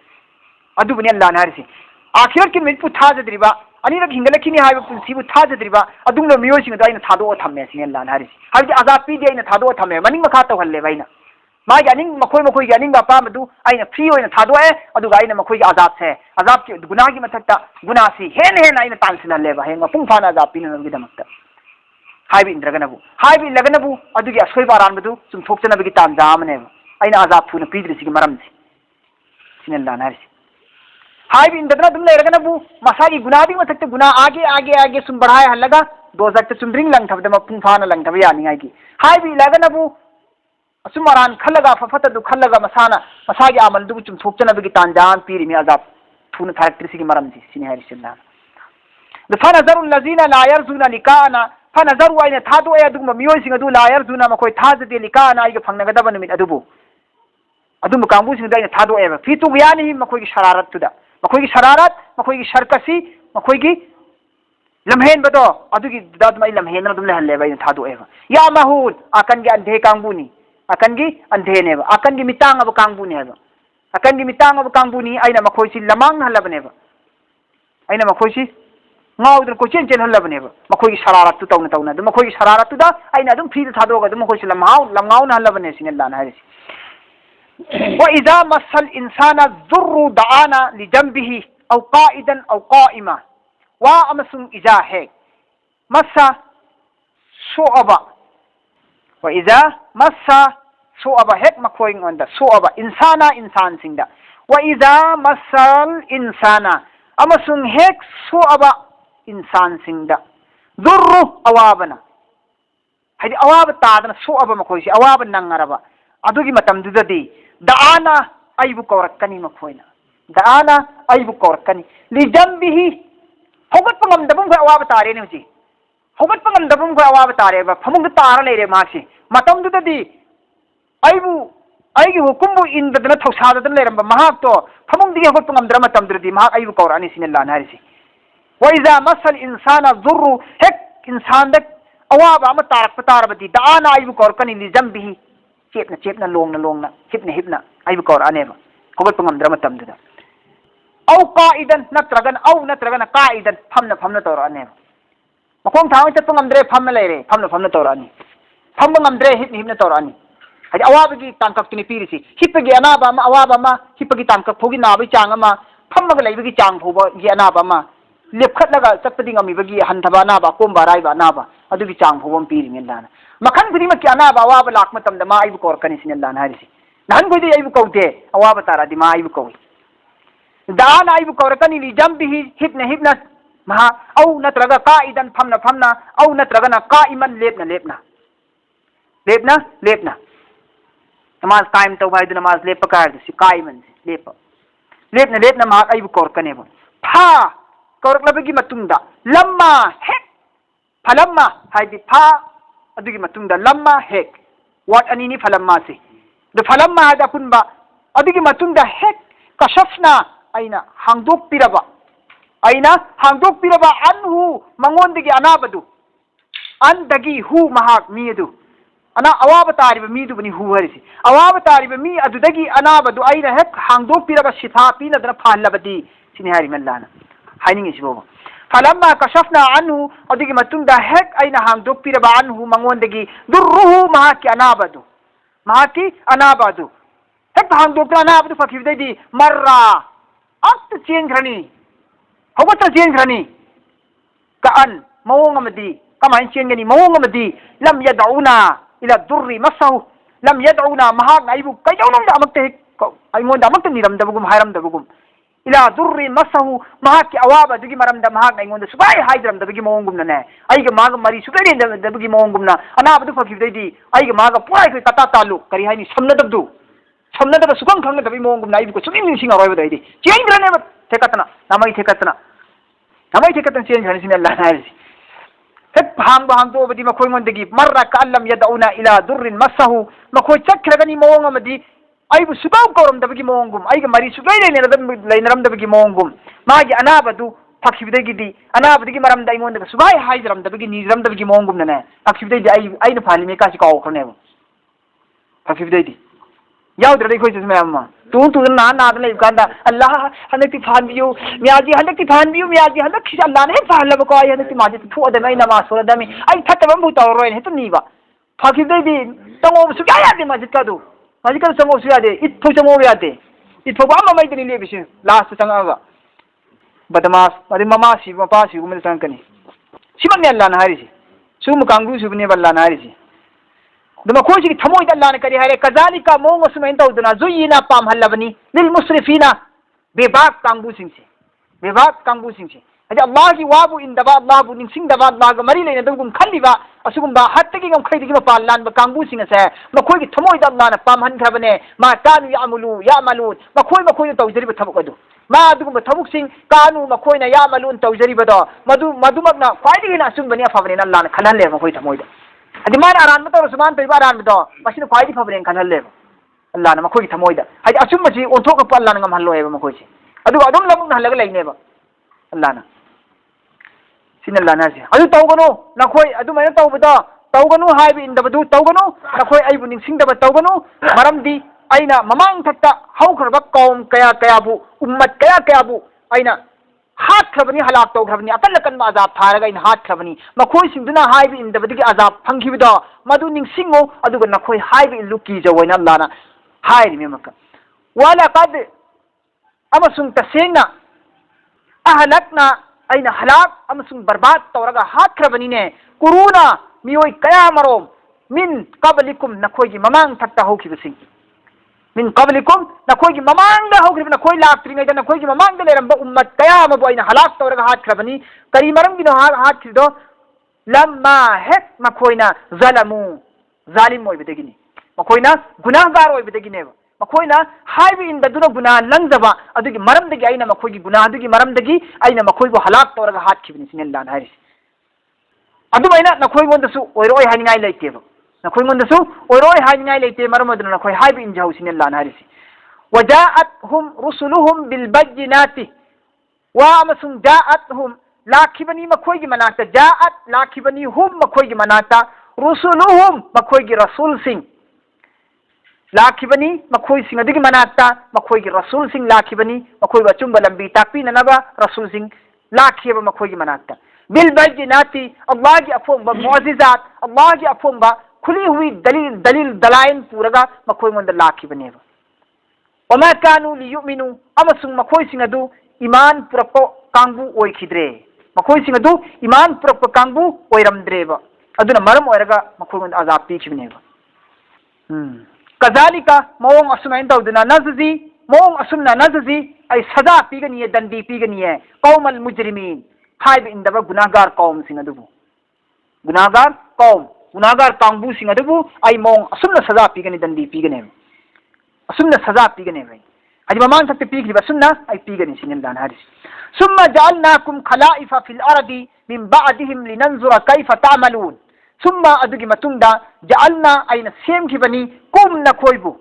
अदुबुनि अल्लाह ना हारिसि आखिरत की निमित्त थाजद्रिबा अनिरक हिंगलखिनि हाइबा पुंसिबु थाजद्रिबा अदुगुम मियोसिंग अदु आइना थादो थम्मे सिनि अल्लाह ना हारिसि हाइदि अजाब पीदि आइना थादो थम्मे मनिंग मखा तौहल्ले बाइना मागी अनिंग मखोइ अनिंग अपामदु आइना फ्री ओइना थादोए अदुगा आइना मखोइ अजाब से अजाब के गुनाह की मथक्ता गुनासी हेन आइना तांसिनल्लेबा हेंग मपुंग फाना अजाब पीननबगी दमक्ता हाइबि इंद्रगनबु हाइबि लगनबु अदुगी असोइबा अरानबदु सुम थोक्चनबगी तांजा अमनेबा आइना अजाब थुना पीद्रिसिगी मरमसि सिनि अल्लाह ना हारिसि हाइबि इंद्रगना दुम लेरगनबु मसागी गुनादी मथक्ता गुनाह आगे सुम बढ़ाए हल्लगा दोजक चुमद्रिंग लंगथबद मपुंग फाना लंगथब यानिंगागी हाइबि लगनबु असुमरान खल्लगा फफतदु खल्लगा मसागी आमलदु चुमथोक्चनबगी तांजान पीरिमि अजाब थुना थारक्त्रिसिगी मरमसि सिनि हारिसिल्लाह फनज़रु الذين ला यरजुन लिकाना फनज़रु आइना थादो अदुगुम मियोइसिंग अदु ला यरजुन मखोइ थाजदे लिकाना आइगा फंगनगदब निमित्त अदुबु अदुम कांबुसिंग दाइना थादो एबा फी तुगयानिहि मखोइगी शरारत तुदा मखोइगी शरारत मखोइगी शरकसी मखोइगी लम्हेन बदो अदुगी दादमाई लम्हेन दुम लहल्ले बाइना थादो एबा या महून आकन के अंधे कांबुनी आकन की अंधे नेबा आकन की मितांग अब कांबुनी एबा आकन की मितांग अब कांबुनी आइना मखोइसी लमांग हल्लबनेबा आइना मखोइसी ngawdra ko chen chen halabane ba makoi gi sararat tu tawna tawna dum makoi gi sararat tu da aina dum free da thado ga dum makoi lam ngau na halabane sin Allah na hari wa idha masal insana dhurru da'ana li janbihi aw qa'idan aw qa'ima wa amasum idha he massa su'aba wa idha massa su'aba hek makoi ngonda su'aba insana insan singda wa idha masal insana amasung hek su'aba insan singda dhurru awabana hadi awaba taadana su'aba makoi si awaba nangaraba adugi matam dudadi da'ana aibu kawrakani makoina da'ana aibu kawrakani li jambihi hogat pangam dabum ko awaba tare ne uji hogat pangam dabum ko awaba tare ba phamung tara leire maksi matam dudadi aibu aigi hukumbu indadana thausadadana leiramba mahak to phamung digi hogat pangam dra matam dudadi mahak aibu kawrani sinalla narisi wa idha masal insana dhurru hek insan dak awaba ama tarak patarabadi da'ana aibu kawrakani li jambihi chepna longna hipna aibu kawr aneba hogat pangam dra matam duda aw qa'idan natragana qa'idan phamna tawra aneba makong thang chat pangam dre phamna leire phamna tawra ani phamna ngamdre hipna tawra ani hadi awabagi tangkak tuni pirisi hipagi anaba ma awaba ma hipagi tangkak phogi nabi chang ma phamma leibagi chang phoba gi anaba ma lepkhatlaga chapadi ngamibagi hanthaba anaba komba raiba anaba adugi chang phobam piri ngendana makan gudi makki anaba awaba lakma tamda ma aibu kor kani sinallana harisi nan gudi aibu kawte awaba taradi ma aibu kawi da'ana aibu kor kani li jambihi hibna ma au natraga qa'idan phamna au natraga na qa'iman lepna namaz qaim to bhai namaz lepa kar si qa'iman lepna ma aibu kor kani bo pha kor labagi matunda lamma hek phalamma haidi pha adugi matunda lamma hek wat anini phalamma se do phalamma hada punba adugi matunda hek kashafna aina hangdok piraba anhu mangondigi anabadu andagi hu mahak midu ana awaba tariba midu bani hu harisi awaba tariba mi adudagi anabadu aina hek hangdok piraba shitha pina dana phalabadi sini hari mallana haining isibo falamma kashafna anhu adigi matunda hek aina hangdok piraba anhu mangondagi durruhu mahaki anabadu hek hangdok anabadu fakivdadi marra akt change rani hogata change rani kaan mawong amadi kamain change gani mawong amadi lam yad'una ila durri masahu lam yad'una mahak na ibu kayawnom da amagte ay ngonda amagte niram dabugum hayram dabugum ila durri masahu mahaki awaba dugi maram da mahak na ngonda subai haidram dabigi mawongum na ne ay ga maga mari subai dabigi mawongum na ana abdu fakidai ay ga maga puai kai kata talu kari hayni samna dabdu samna da sukang khang dabi mawongum na ibu ko sumin ning singa roy badai change rane ba tekatna namai tekatna change rane sin Allah na hek hang do badi makoi ngondagi marra ka allam yad'una ila durrin masahu makoi chakragani mawong amadi aibu subaw koram dabagi mawongum aiga mari sugai leinaram dabagi mawongum magi anabadu phakibidagi di anabadagi maram da ingonda subai haidaram dabagi niram dabagi mawongum nane phakibidai di aina phali me ka si kaw khone phakibidai di yaudra dai khoi se ma tu na da lei kanda Allah hanati phanbiu miyaji hanati phanbiu miyaji hanati Allah ne phalaba ko ai hanati maji thu adamai namaz sura dami ai thatabam bu tawroi ne to niba phakibidai di tango su ya de majid ka do majid ka tango su ya de it thu tango ya de it thu ba ma mai de le bisin last tanga ga badamas mari mama si papa si gumel sankani siman ne Allah na harisi su mu kangu su ne balla na harisi duma ko shi thamoi da Allah ne kari hare kazalika mongo sumen tawduna zuyina pam halabani lil musrifina bebak kangu singse hadi Allah ki wabu indaba Allah bu ning sing daba Allah ga mari le na dum khalliba asugum ba hatta ki gam khaidi ki pa lan ba kangu singa se ma koi ki thamoi da Allah na pam han khabane ma kanu ya'malun ma koi tawjari ba thabuk adu ma dugum ba thabuk sing kanu ma koi na ya'malun tawjari ba do madu magna kwaidi na sung bani afabane Allah na khalan le ma koi thamoi da hadi man aran ma to suman pe aran do masin kwaidi fabane khalan le Allah na ma koi thamoi da hadi asum ma ji on thok pa Allah na ngam hallo e ma koi adu adum lamu na halaga laine ba Allah na sinalla nasi adu tawgano nakoi adu mai tawgano haibi indabadu tawgano nakoi aibu ningsingdaba tawgano maramdi aina mamang thakta haukhra ba kaum kaya bu ummat kaya bu aina हाथख्रबनी हलाक तौख्रबनी अकल अकन अजाब थारगा इन हाथख्रबनी मखोई सिंदुना HYBE इंदबदगी अजाब फंखिबिदो मदु निंगसिंगो अदुगा नखोई HYBE इन लुकी जवैना अल्लाहना हाइरि मेमका वाला कद अमसुंग तसेंगना अहलकना अइना हलाक अमसुंग बर्बाद तौरगा हाथख्रबनी ने कुरुना मियोय कया मरोम मिन कबलिकुम नखोई ममांग थक्ता होखिबसिंग min qablikum nakhoi mamang da hogrib nakhoi laktri ngai da nakhoi mamang da leram ba ummat kaya ma boina halak tawraga hat khrabani kari maram gino hat khido lamma hek makhoina zalamu zalim moi bedegini makhoina gunahgar oi bedegine ba makhoina haibi in da duna guna langjaba adugi maram dagi aina makhoi gi guna adugi maram dagi aina makhoi bo halak tawraga hat khibini sinel lan haris adu baina nakhoi gonda su oiroi haningai leite ba नखोई मुंदसु ओरोय हाइनाय लेते मरमदन नखोई HYBE इंजाउसिन लान हारिसि वजाअतहुम रुसुलुहुम bill बय्यिनाति वा अमसुं जाअतहुम लाखिबनी मखोई गी मनाता जाअत लाखिबनी हुम मखोई गी मनाता रुसुलुहुम मखोई गी रसूल सिंह लाखिबनी मखोई सिंह अदिगी मनाता मखोई गी रसूल सिंह लाखिबनी मखोई बचुंब लंबी ताकपी ननबा रसूल सिंह लाखिबा मखोई गी मनाता बिल बय्यिनाति अल्लाह गी अफोंबा मुअजिजात अल्लाह गी अफोंबा खुली हुई दलील दलाइन पूरगा मखोई मंद लाखिबनेबा वमा कानु लियुमिनु अमसुंग मखोई सिंह अदु ईमान पुरपो कांगबु ओइखिद्रे मखोई सिंह अदु ईमान पुरपो कांगबु ओइरमद्रेबा अदुना मरम ओइरगा मखोई मंद अजाब पीखिबनेबा कजालिका मओंग असुमैन तौदुना नजजी मओंग असुमना नजजी आई सजा पीगनिये दंडी पीगनिये कौमल मुजरिमीन हाइब इंदबा गुनाहगार कौम सिंह अदुबु गुनाहगार कौम गुनाहगार कांगबू सिंह अदुबु आई मोंग असुमना सजा पीगनी दंडी पीगने असुमना सजा पीगने भाई आज ममान तक पीगली असुमना आई पीगनी सिंह दान हारिस सुम्मा जअलनाकुम खलाइफा फिल अर्दि मिन बअदिहिम लिनंजुरा कैफ तामलून सुम्मा अदुगी मतुंगदा जअलना आइना सेमखिबनी कुम नखोइबु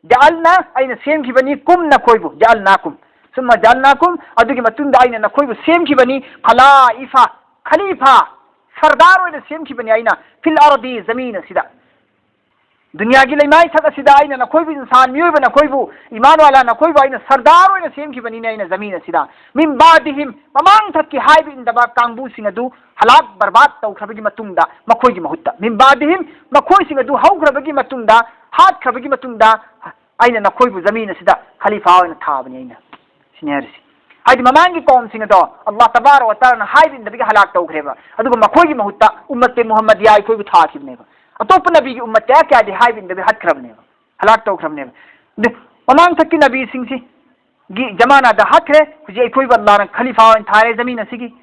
जअलना आइना सेमखिबनी कुम नखोइबु जअलनाकुम सुम्मा जअलनाकुम अदुगी मतुंगदा आइना नखोइबु सेमखिबनी खलाइफा खलीफा सरदार होने सेम की बनी आईना फिल अर्दी जमीन सिदा दुनिया की लेमाई थक सिदा आईना न कोई भी इंसान मियोय बना कोई वो ईमान वाला न कोई आईना सरदार होने सेम की बनी आईना जमीन सिदा मिन बादिहिम ममांग थक की हाइब इंदबा कांगबू सिंगदु हलाक बर्बाद तौखबगी मतुंगदा मखोई की महुत्ता मिन बादिहिम मखोई सिंगदु हौखबगी मतुंगदा हाथ खबगी मतुंगदा आईना न कोई वो जमीन सिदा खलीफा होने था बनी आईना सिनेरसी हाइदी ममांगी कौम सिंह दो अल्लाह तबारक व तआला हाइद नबी हलाक तौखरेबा अदुगो मखोई महूत्ता उम्मत मुहम्मद या कोई भी थाखिबनेबा अतोप नबी की उम्मत क्या दे हाइद नबी हद खरबनेबा हलाक तौखरबनेबा ममांग तक की नबी सिंह सी गी जमाना दा हखरे हुजे कोई अल्लाह न खलीफा वन थारे जमीन सिगी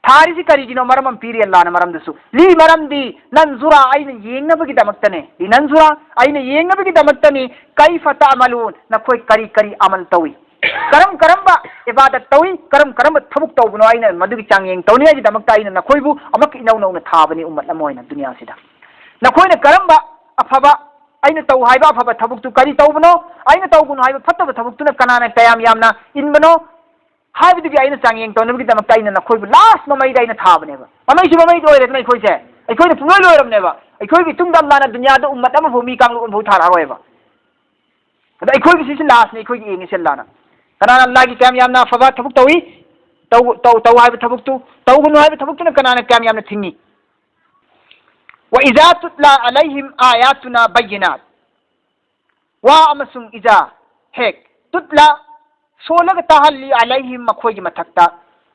थारी सी करिगिनो मरमम पीरी अल्लाह न मरम दसु ली मरम दी नंजुरा आइन येंगबगी दमक्तने ली नंजुरा आइन येंगबगी दमक्तने कैफ तअमलून न कोई करी करी अमल तवी करम करम्बा इबादत तवी करम करम थबुक तौबनो आइना मदुगी चांगेंग तौनिया की दमक्ता आइना नखोइबु अमक इनौ नौना थाबनी उम्मत अमोइना दुनिया सिदा नखोइना करम्बा अफबा आइना तौ हाइबा अफबा थबुक तु करी तौबनो आइना तौगुनो हाइबा फत्तबा थबुक तुना कनाना कयाम यामना इनबनो हाइबदुगी आइना चांगेंग तौनबगी दमक्ता आइना नखोइबु लास्ट ममैदा आइना थाबनेबा ममैसु ममैद ओइरेतना इखोइसे इखोइना पुनोय लोइरमनेबा इखोइगी तुंगदा अल्लाहना दुनियादा उम्मत अमा भूमि कांगलु भू थारारोयबा अदा इखोइगी सिसिन लास्ट ने इखोइगी येंगिसे अल्लाहना कनाना अल्लाह की कामयाब ना फबा थबुक तवी तौ हाइब थबुक तु तौगुनु हाइब थबुक तुना कनाना कामयाब ना थिंगी व इजा तुतला अलैहिम आयातुना बय्यिनात वा अमसुम इजा हेक तुतला सोलग तहल्ली अलैहिम मखोई की मथक्ता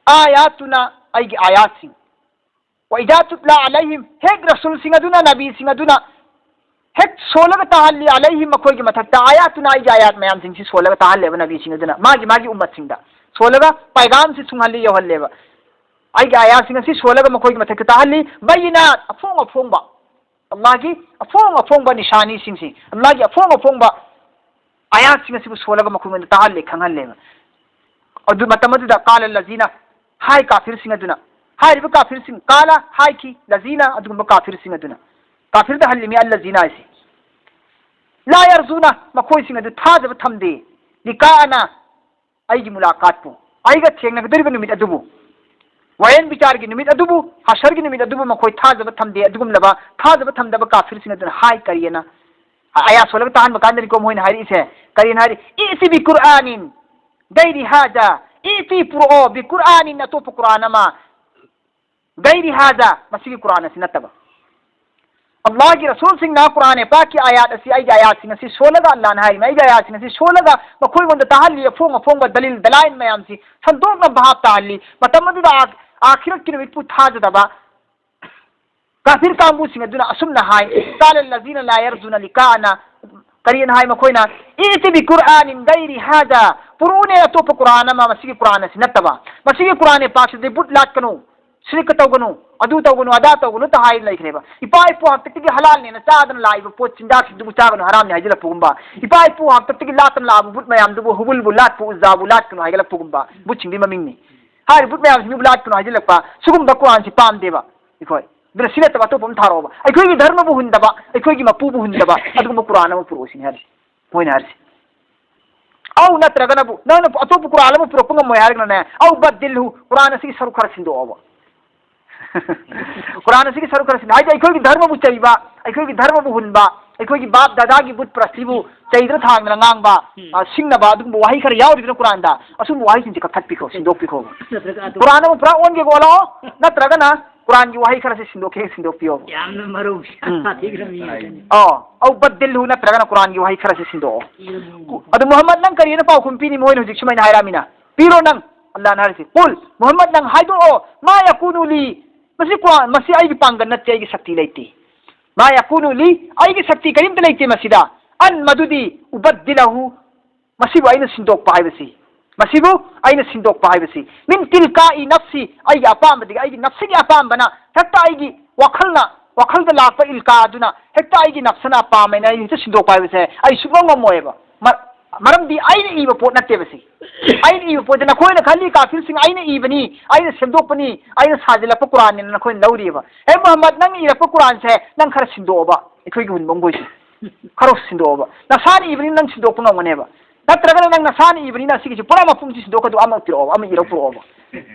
आयातुना आइगी आयात सिंह व इजा तुतला अलैहिम हेक रसूल सिंह अदुना नबी सिंह अदुना हेक सोलग तहल्ली अलैहिम मखोई की मथक्ता आयातुना आइगी आयात मयाम सिंह सी सोलग तहल्लेबा नबी सिंह अदुना मागी उम्मत सिंह दा सोलग पैगाम से सुंहल्ली यहल्लेबा आइगी आयात सिंह सी सोलग मखोई की मथक्ता तहल्ली बय्यिनात अफोंग अफोंबा अल्लाह की अफोंग अफोंबा निशानी सिंह सी अल्लाह की अफोंग अफोंबा आयात सिंह सी सोलग मखोई में तहल्ले खंगल्लेबा अदु मतमदुदा काल लजीना हाय काफिर सिंह अदुना हाय रिबा काफिर सिंह काला हाय की लजीना अदुगुम काफिर सिंह अदुना काफिर दा हल्ली में अल्लजीना ऐसी ला यरजुना मखोई सिंह अदु थाजब थमदे लिकाना आइगी मुलाकात पु आइगा थेंगनगदरिबा निमित अदुबु वयन विचार की निमित अदुबु हशर की निमित अदुबु मखोई थाजब थमदे अदुगुम लबा थाजब थमदबा काफिर सिंह अदुना हाय करियना आया सोलग तान बकांदरी को मोइन हारी से करियन हारी इसी भी कुरानिन गैरी हाजा इति पुरो बि कुरान इन तो कुरान मा गैरी हाजा मसी कुरान से नतबा अल्लाह की रसूल सिंह ना कुरान पाक की आयात असी आई आयात सिंह सी सोलगा अल्लाह ना हाई मैं आयात सिंह सी सोलगा मखोई वंद ताहली फोंग फोंग दलील दलाइन मयाम सी संतोष न भाव ताहली मतमदुदा आखिरत की नबित पुथाज दबा काफिर कांबू सिंह दुना असुम न हाई काल लजीन ला यरजुना लिकाना करियन हाई मखोइना इति बि कुरान गैरी हाजा पुरुने तो कुरान मा मसी कुरान से नतबा मसी कुरान पाक से बुट लाट कनो श्रीक तौगनु अदु तौगनु अदा तौगनु ता हाई लेखरेबा इपा इपु हक्तति हालाल ने चादन लाइब पोत चिंदा दुबु चागनु हराम ने हाइजला पुगुंबा इपा इपु हक्तति लातन लाबु बुट मयाम दुबु हुबुल बुलात पु जाबु लात कनु हाइगला पुगुंबा बुट चिंदी ममिंगनी हारि बुट मयाम सिमी बुलात कनु हाइजला पा सुगुंबा कुरान सि पाम देबा इखोय द्रसिले तबा तो पम थारोबा अखोय की धर्म बु हुंदबा अखोय की मपु बु हुंदबा अदुगुंबा कुरान म पुरोसिन हरि मोइन हरि औ नत्रगनबु नन अतोप कुरान म पुरोपंग मोय हरगने औ बदिलहु कुरान सि सरू खर सिंदो ओबा कुरान से सरू कर की धर्म बु चईबा की धर्म बु हुनबा की बाप दादा की बुत प्रस्तिबु चईद्र थांग ngangbा सिंगनबा दुम वही खर यावरिनो कुरान दा असुम वही सिंज कथट पिखो सिंदोक पिखो कुरान में पुरा ओन के गोलो नत्रगना कुरान की वही खर से सिंदोक पियो यामन मरु ठीक रमी औ बदल हु नत्रगना कुरान की वही खर से सिंदो अदु मोहम्मद नंग करियना पाउ कुंपीनी मोइन हुजिक सुमैन हायरामिना पीरो नंग अल्लाह नारसी कुल मोहम्मद नंग हाइदो मा यकुनु ली मसी कुरान मसी आई पांगन नत्ते आई शक्ति लेती मा यकुनु ली आई शक्ति करीमत लेती मसीदा अन मदुदी उबद्दिलहु मसी वाइन सिंदोक पाइबसी मसीबु आइन सिंदोक पाइबसी मिन तिलकाई नफ्सी आई अपाम बदी आई नफ्सी की अपाम बना हेक्ता आई वखल द लाप इल्का दुना हेक्ता आई नफ्सना पामेना आई सिंदोक पाइबसे आई सुगंग मोएबा मरमदी आईने इब पोट नत्तेबसी आईने इब पोट नखोयना खाली काफिर सिंह आईने इबनी आईने सेंदोपनी आईने साजिलप कुरान ने नखोयना लौरीबा ए मोहम्मद नंग इरप कुरान से नंग खर सिंदोबा इखोयगी हुनबंग गोइसी खरो सिंदोबा नसानी इबनी नंग सिंदोप ngमनेबा नत्रगना नंग नसानी इबनी ना सिगी पुरा मपुंग सि सिंदोक दु अमा तिरो अमा इरो पुरोबा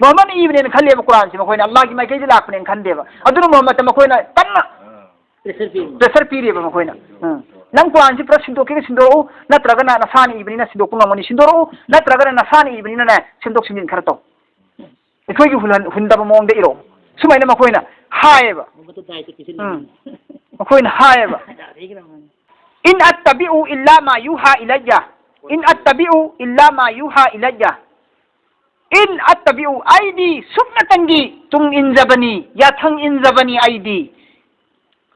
मोहम्मद इबनी ने खल्लेबा कुरान से मखोयना अल्लाह की माइकैजे लाखने खंदेबा अदुनु मोहम्मद मखोयना कन्ना प्रेशर पीरेबा मखोयना नंग कुरान से प्लस सिंदोक के सिंदोरो नत्रगना नसानी इबनी ना सिंदोक ngमनी सिंदोरो नत्रगना नसानी इबनी ना सिंदोक सिंजिन खरतो इखोयगी हुनदबा मोंग दे इरो सुमाइना मखोयना हायबा मखोयना हायबा इन अत्तबिउ इल्ला मा युहा इलय्या इन अत्तबिउ इल्ला मा युहा इलय्या इन अत्तबिउ आईदी सुन्नतंगी तुंग इंजबनी याथंग इंजबनी आईदी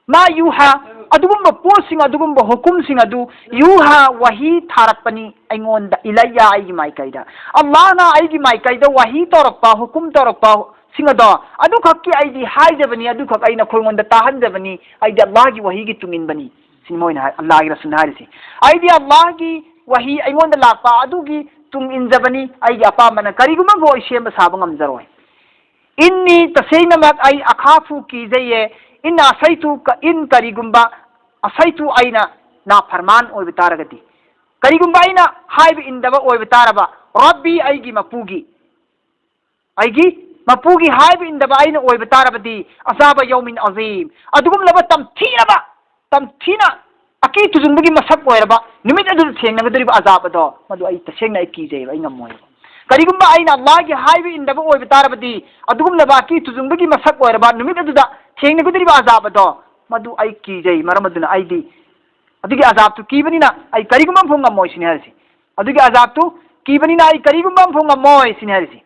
मा युहा अदुगुम्बा पोसिंग अदुगुम्बा हुकुमसिंग अदु युहा वही थारपनी अइंगोंदा इलय्या आईगी माइकैदा अल्लाह ना आईगी माइकैदा वही तोरपा हुकुम तोरपा सिंगदो अदु खक्की आईदी हाइजबनी अदु खक आइना खोंगोंदा ताहनजबनी आईदी अल्लाह की वही की तुंगिनबनी सिमोइना अल्लाह की रसूल हारिसी आईदी अल्लाह की वही अइंगोंदा लापा अदु की तुंगिनजबनी आईगी अपामना करिगुमा गो इसेम साब ngamjaroy inni tasaynamak ay akhafu kijaye इन असैतु इन करिगुम्बा असैतु आइना ना फरमान ओय बितारगति करिगुम्बा आइना हाइब इंदबा ओय बितारबा रब्बी आइगी मपूगी हाइब इंदबा आइना ओय बितारबदी अजाब यौमिन अजीम अदुगुम लब तमथीना अकी तुजुंबगी मसक ओयरबा निमित अदु थेंगनगदरिबा अजाबदो मदु आई तसेंगना आई कीजेबा आई ngमोयबा करिगुम्बा आइना अल्लाह की हाइब इंदबा ओय बितारबदी अदुगुम लबा की तुजुंबगी मसक ओयरबा निमित अदुदा थेंग गुदरिबा अजाबदो मदु आई कीजै मरमदुना आईदी अदुगी अजाब तु कीबनिना आई करिगुम्बा फोंगा मोय सिने हरसी अदुगी अजाब तु कीबनिना आई करिगुम्बा फोंगा मोय सिने हरसी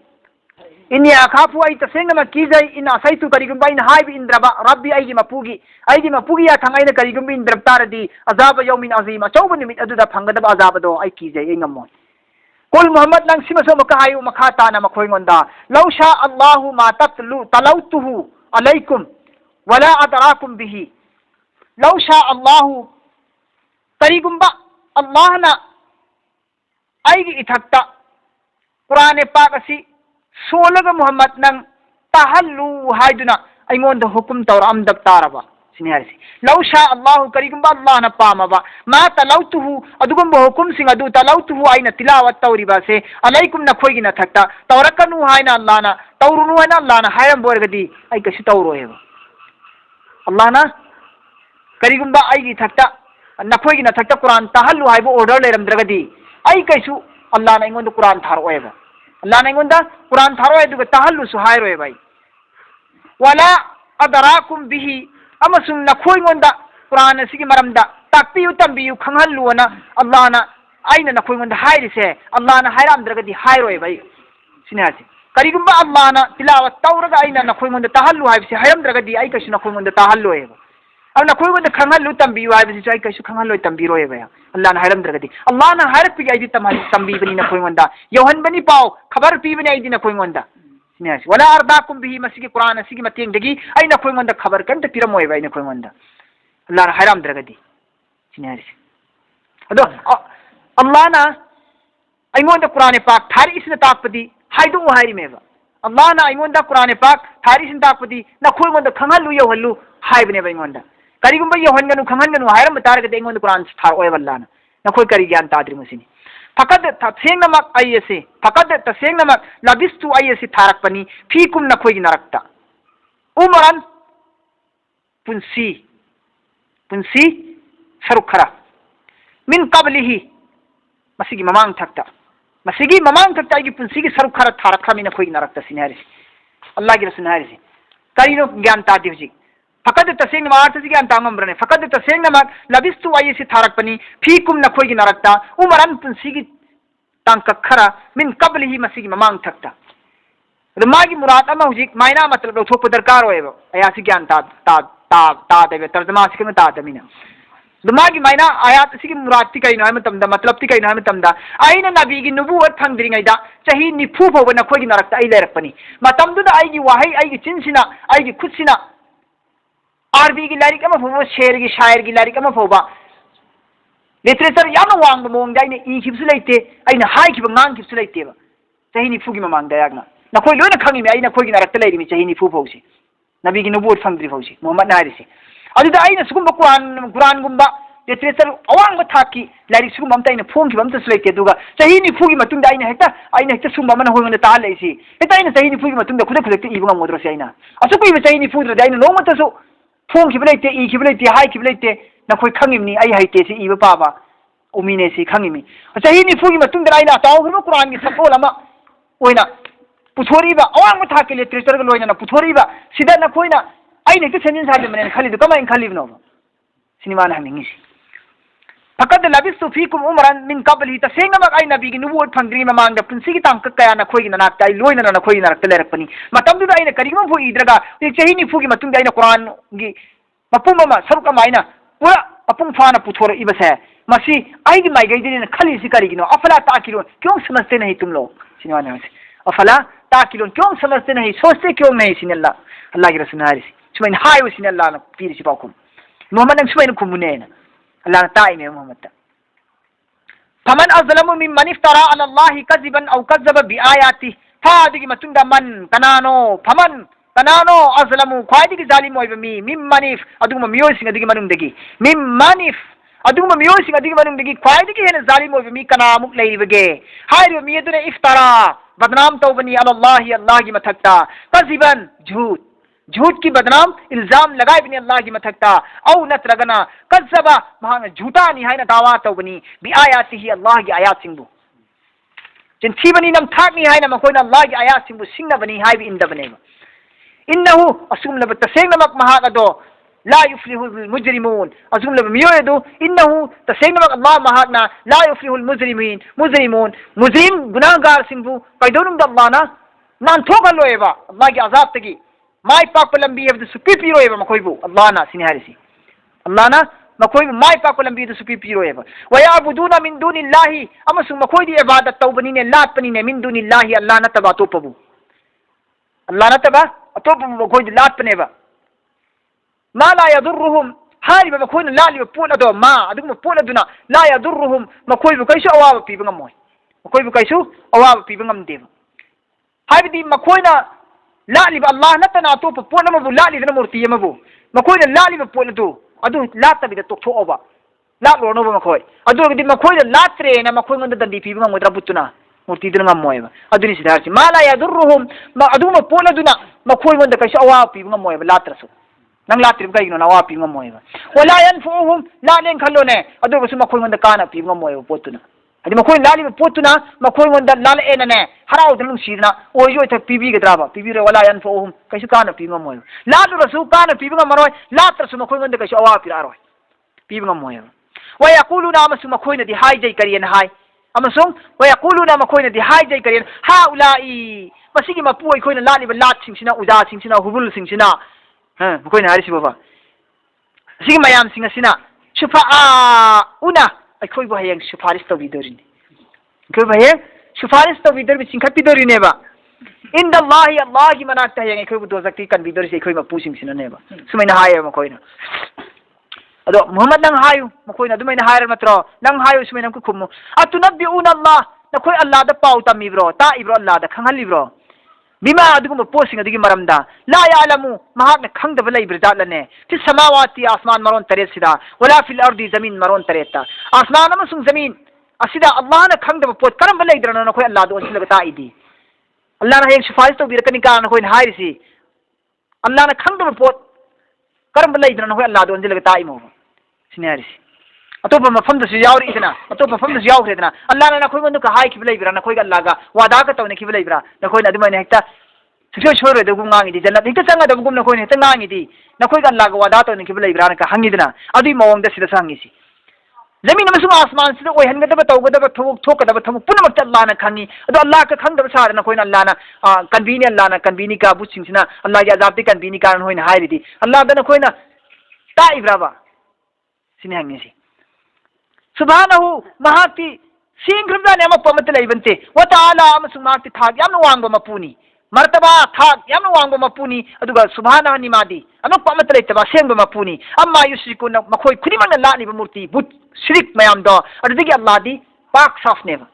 इन्नी अखाफु आई तसेंगना कीजै इन असैतु करिगुम्बा इन हाइब इंद्रबा रब्बी आईगी मपुगी या थंगाइना करिगुम्बा इंद्रब तारदी अजाब यौमिन अजीम अचौब निमित अदुदा फंगदबा अजाबदो आई कीजै आई ngमोय कुल मोहम्मद नंग सिमसो मकाहायु मखाताना मखोइंगोंदा लौशा अल्लाहु मा तलौतुहु अलैकुम वला अदराकुम बिही लौशा अल्लाहु करिगुम्बा अल्लाह ना आईगी इथक्ता कुरान पाक असि सोलगा मोहम्मद नंग ताहल्लु हाइदुना अइंगोंदा हुकुम तौरअमदब तारबा सिने हरसी लौशा अल्लाहु करिगुम्बा अल्लाह ना पामबा मा तलौतुहु अदुगुम्बा हुकुम सिंग अदु तलौतुहु आइना तिलावत तौरिबा से अलैकुम नखोइगी नथक्ता तौरकनु हाइना अल्लाह ना तौरुनु हाइना अल्लाह ना हायम बोरगदी आई कसी तौरोयबा अल्लाह ना करिगुम्बा आईगी थक्ता नखोइगी नथक्ता कुरान ताहल्लु हाइबो ऑर्डर लेरमद्रगदी आई कैसु अल्लाह ना इंगोंद Quran थारोएबा Allah na ngonda Quran tharo edu tahallu su hairo e bai wala adarakum bihi amasung na khoi ngonda Quran asigi maramda takpiyu tambiyu khanghallu na Allah na aina na khoi ngonda hairi se Allah na hairam dragadi hairo e bai sinasi karigumba Allah na tilawat tawraga aina na khoi ngonda tahallu hai se hairam dragadi ai kashi na khoi ngonda tahallu e अब ना कोई बंदा खंगल लू तंबी Y बस चाहे कैसे खंगल लो तंबी रोए भैया अल्लाह ने हरम दरगदी अल्लाह ने हर पी आई तंबी बनी ना कोई बंदा योहन बनी पाओ खबर पी बनी आई ना कोई बंदा सिनेस वला अर्दाकुम बिही मसी के कुरान असी की मतेंग दगी आई ना कोई बंदा खबर कंत तिरम होए भाई ना कोई बंदा अल्लाह ने हरम दरगदी सिनेस अदो अल्लाह ना आई मोंदा कुरान पाक थारी इसने ताकपदी हाइदो हाइरी मेवा अल्लाह ना आई मोंदा कुरान पाक थारी इसने ताकपदी ना कोई बंदा खंगल लू योहल्लू हाइ बने भाई मोंदा करीगुंबा योहनगनु खंगनगनु हायरम बतारग देंगोन कुरान थार ओय वल्लाना नखोय करी ज्ञान ताद्रि मुसिनी फकद तसेंगनमक आयसे फकद तसेंगनमक लबिस्तु आयसे थारकपनी फीकुम नखोय नरकता उमरन पुंसी पुंसी सरुखरा मिन कबलिही मसिगी ममांग थकता आगी पुंसी की सरुखरा थारखरा मिन नखोय नरकता सिनारे अल्लाह की रसूल हारिसे करीनो ज्ञान ताद्रि जी फकद तसेंग मार्थ से ज्ञान तांगम ब्रने फकद तसेंग नमक लबिस्तु आई से थारकपनी फीकुम नखोय की नरकता उमरन पुंसी की तांकखरा मिन कबलिही मसी की ममांग थकता मागी मुराद अमा हुजिक मायना मतलब लौथोक दरकार होएबो अयासी ज्ञान ता देबे तर्जमा सिकम ता दमिना मागी मायना आयात सिकी मुराद ती कइनो है मतमदा मतलब ती कइनो है मतमदा आइना नबी की नबुवत फंगद्रिङैदा चाही निफु फौबो नखोय की नरकता आई लेरकपनी मतमदुदा आइगी वाहै आइगी चिनसिना आइगी खुदसिना आरबी की लारिक अमा फौबा शेर की शायर की लारिक अमा फौबा लिटरेचर याम वांग मोंग दाइने ई खिबसु लेते आइना हाइ खिब ngang खिबसु लेतेबा चाही निफु की ममांग दायागना नखोय लोइना खंगी मे आइना खोय की नरकता लेरिमी चाही निफु फौसी नबी की नबुवत फंगद्रि फौसी मोहम्मद नारिसी अदुदा आइना सुगुम्बा कुरान गुम्बा लिटरेचर अवांग थाकी लारिक सुगुम्बा अमता आइना फोंग खिब अमता सुलेते दुगा चाही निफु की मतुंग आइना हेक्ता सुगुम्बा मन होंगना ता लेसी हेता आइना चाही निफु की मतुंग खुदे इबंग मोद्रोसी आइना असुकुई चाही निफु द्र आइना नोमतसु फोंग खिब लेते ई खिब लेते हाइ खिब लेते नखोय खंगिमनी आई हाइते सी इबा पाबा उमीने सी खंगिमी चाही निफु की मतुंग आइना तावगुम कुरान की सफोल अमा ओइना पुथोरीबा अवांग थाकी लिटरेचर ग लोइना पुथोरीबा सिदा नखोयना आइना के सेंजेन साजे मने खलिदु कमाइन खलिबनो सिनेमा ना हमिंगिसी फकद लबिस्तु फीकुम उमरन मिन कबली तसेंगमक आई नबी की नुबुवत फंगद्रि ममांग द पुंसी की तांक कया नखोय की ननाक आई लोइना नखोय की नरक लेरकपनी मतमदुदा आइना करिगम फु इद्रगा एक चाही निफु की मतुंग आइना कुरान की मपुम मा सरुक माइना पूरा अपुंग फाना पुथोर इबसे मसी आई की माइगैदिन खली सी करिगिनो अफला ताकिरो क्यों समझते नहीं तुम लोग सिनेमा ना अफला ताकिलो क्यों समझते नहीं सोचते क्यों नहीं सिने अल्लाह की रसूल हारिसी सुमैन हायो सिने अल्लाह न पीरिसी पाउकुम मोहम्मद सुमैन कुमुनेना अल्लाह ताई में मोहम्मद फमन अज़लमु मिम्मन इफ्तरा अला अल्लाह कज़िबन औ कज़्ज़ब बिआयाति फादिगी मतुंदा मन कनानो फमन कनानो अज़लमु ख्वाइदिगी जालिम ओइबा मी मिम्मनिफ अदुगुम मियोसिंग अदिगी मनुंदगी मिम्मनिफ अदुगुम मियोसिंग अदिगी मनुंदगी ख्वाइदिगी हेन जालिम ओइबा मी कनामुक लेइबगे हाइरो मी अदुने इफ्तरा बदनाम तौबनी अला अल्लाह की मथक्ता कज़िबन झूठ की बदनाम इल्जाम लगाए बनी अल्लाह की मथक्ता औ नत्रगना कज़्ज़बा महान झूठा निहायना दावा तौबनी बिआयातिही अल्लाह की आयात सिंबु चिंथी बनी नम थाक निहायना मखोयना अल्लाह की आयात सिंबु सिंगना बनी हाय बि इंदा बनेबा इन्नहु असुम लब तसेंगनमक महागदो ला युफ्लिहुल मुजरिमून असुम लब मियोयदो इन्नहु तसेंगनमक अल्लाह महागना ला युफ्लिहुल मुजरिमून मुजरिम गुनाहगार सिंबु कैदोनुम अल्लाहना नानथोगलोएबा अल्लाह की अजाब तगी माई पाक लंबी है सुपी पीरोएबा मखोयबु अल्लाहना सिनहारिसी अल्लाहना मखोयबु माई पाक लंबी है सुपी पीरोएबा वयाबुदूना मिन दुनिल्लाहि अमसु मखोयदी इबादत तौबनीने लातपनीने मिन दुनिल्लाहि अल्लाह नतबा तोपबु अल्लाह नतबा अतोपबु मखोयदी लातपनेबा मा ला यदुर्रुहुम हारिबा मखोयना लालिबा पोट अदो मा अदुगुम पोट अदुना ला यदुर्रुहुम मखोयबु कैसु अवाबा पीबा ngमोय मखोयबु कैसु अवाबा पीबा ngमदेबा हाइबदी मखोयना लालिब अल्लाह नतना तो पोट अमबु लालिदना मूर्ति अमबु मखोयना लालिब पोट अदु लातबिदा तोक्थोअबा लाबरोनोबा मखोय अदुगदी मखोयना लात्रेना मखोयंदा दंदी पीबा ngमोद्रा बुत्तुना मूर्ति दना ngमोयबा अदुनि सिदारसि माला यादुर्रुहुम अदुमा पोट अदुना मखोयंदा कैसु अवा पीबा ngमोयबा लात्रसु नंग लात्रिब कइनो ना अवा पीबा ngमोयबा वला यनफुहुम लालेन खल्लोने अदुगसु मखोयंदा काना पीबा ngमोयबा पोतुना ꯍꯥꯏꯗꯤ ꯃꯈꯣꯏ ꯂꯥꯜꯂꯤꯕ ꯄꯣꯠꯇꯨꯅ ꯃꯈꯣꯏꯉꯣꯟꯗ ꯂꯥꯜꯂꯛꯑꯦꯅꯅꯦ ꯍꯔꯥꯎꯗꯅ ꯅꯨꯡꯁꯤꯗꯅ ꯑꯣꯏꯁꯨ ꯑꯣꯏꯊꯛ ꯄꯤꯕꯤꯒꯗ꯭ꯔꯥꯕ ꯄꯤꯕꯤꯔꯣꯏ ꯋꯥꯂꯥ ꯌꯟꯐa'uhum ꯀꯩꯁꯨ ꯀꯥꯟꯅ ꯄꯤꯕ ꯉꯝꯃꯣꯏꯕ ꯂꯥꯜꯂꯨꯔꯁꯨ ꯀꯥꯟꯅ ꯄꯤꯕ ꯉꯝꯃꯔꯣꯏ ꯂꯥꯠꯇ꯭ꯔꯁꯨ ꯃꯈꯣꯏꯉꯣꯟꯗ ꯀꯩꯁꯨ ꯑꯋꯥꯕ ꯄꯤꯔꯛꯑꯔꯣꯏ ꯄꯤꯕ ꯉꯝꯃꯣꯏꯕ ويقولuna ꯑꯃꯁꯨꯡ ꯃꯈꯣꯏꯅꯗꯤ ꯍꯥꯏꯖꯩ ꯀꯔꯤꯅ ꯍꯥꯏ ꯑꯃꯁꯨꯡ ويقولuna ꯃꯈꯣꯏꯅꯗꯤ ꯍꯥꯏꯖꯩ ꯀꯔꯤꯅ 하울라이 ꯃꯁꯤꯒꯤ ꯃꯄꯨ ꯑꯩꯈꯣꯏꯅ ꯂꯥꯠꯂꯤꯕ ꯂꯥꯠꯁꯤꯡꯁꯤꯅ ꯎꯖꯥꯁꯤꯡꯁꯤꯅ ꯍꯨꯕꯨꯜꯁꯤꯡꯁꯤꯅ ꯃꯈꯣꯏꯅ ꯍꯥꯏꯔꯤꯁꯤꯕꯣꯕ ꯁꯤꯒꯤ ꯃꯌꯥꯝꯁꯤꯡ ꯑꯁꯤꯅ ꯁꯨꯐꯥꯎꯅ ꯑꯩꯈꯣꯏꯕꯨ ꯍꯌꯦꯡ ꯁꯨꯐꯥꯔꯤꯁ ꯇꯧꯕꯤꯗꯣꯔꯤꯅꯤ ꯑꯩꯈꯣꯏꯕꯨ ꯍꯌꯦꯡ ꯁꯨꯐꯥꯔꯤꯁ ꯇꯧꯕꯤꯗꯣꯔꯤꯕ ꯆꯤꯡꯈꯠꯄꯤꯗꯣꯔꯤꯅꯦꯕ 인다 아ল্লাহꯒꯤ ꯃꯅꯥꯛꯇ ꯍꯌꯦꯡ ꯑꯩꯈꯣꯏꯕꯨ ꯗꯣꯖꯛꯇꯤ ꯀꯟꯕꯤꯗꯣꯔꯤꯁꯤ ꯑꯩꯈꯣꯏ ꯃꯄꯨꯁꯤꯡꯁꯤꯅꯅꯦꯕ ꯁꯨꯃꯥꯏꯅ ꯍꯥꯏꯌꯦꯕ ꯃꯈꯣꯏꯅ ꯑꯗꯣ ꯃꯨꯍꯝꯃꯗ ꯅꯪ ꯍꯥꯏꯌꯨ ꯃꯈꯣꯏꯅ ꯑꯗꯨꯃꯥꯏꯅ ꯍꯥꯏꯔ ꯅꯠꯇ꯭ꯔꯣ ꯅꯪ ꯍꯥꯏꯌꯨ ꯁꯨꯃꯥꯏꯅ ꯑꯃꯨꯛ ꯈꯨꯝꯃꯨ ꯑꯇꯨꯅꯕꯤꯎꯅ ꯑꯜꯂꯥꯍ नखोई अल्लाह दा पाउ तमीब्रो ताइब्रो अल्लाह दा खंगहलिब्रो बिमा अदुगुम पोसिंग अदुगी मरमदा ला यालमु महाक ने खंगदब लैब्र जातलने फि समावाति आसमान मरोन तरेत सिदा वला फिल अर्दी जमीन मरोन तरेता आसमान अमसुंग जमीन असिदा अल्लाह ने खंगदब पोत करम लैद्रनो नखोई अल्लाह दो ओसिलग ताइदी अल्लाह ने हेक सिफारिश तो बिरकनी का नखोई हाइरिसी अल्लाह ने खंगदब पोत करम लैद्रनो नखोई अल्लाह दो ओसिलग ताइमो सिनेरिसी अतोप मफमदसु यावरिदना अतोप मफमदसु यावरेदना अल्लाह ना नखोई मंदु का हाइखिब लैब्रा नखोई अल्लाह गा वादा का तौने खिब लैब्रा नखोई अदुमाइना हेक्ता सुसो छोरे दगु ngangi जन्नत हेक्ता चंगा दबगुम नखोई हेक्ता ngangi दी नखोई अल्लाह गा वादा तौने खिब लैब्रा ना का हंगिदना अदुई मवंग द सिदा सांगिसी जमीन अमसुंग आसमान सिदा ओइहनगदब तौगदब थोक थोकदब थोक पुनमक अल्लाह ना खंगी अदो अल्लाह का खंगदब सार नखोई अल्लाह ना कन्वीनी का बुचिंगसिना अल्लाह या जाबति कन्वीनी का होइना हाइरिदी अल्लाह द नखोई ना ताइब्राबा सिने हंगिसी सुभानहु महाती सिंग्रबदाने अमक पमत लैबंते व ताला अमसुंग महाती थाग यामन वांगबा मपुनी मर्तबा थाग यामन वांगबा मपुनी अदुगा सुभानहु निमादी अमक पमत लैतबा सेंगबा मपुनी अम्मा युश्रिकुन मखोई खुदिमन लानिबा मूर्ति बुत शिरिक मयाम दो अदुगी अल्लाह दी पाक साफनेबा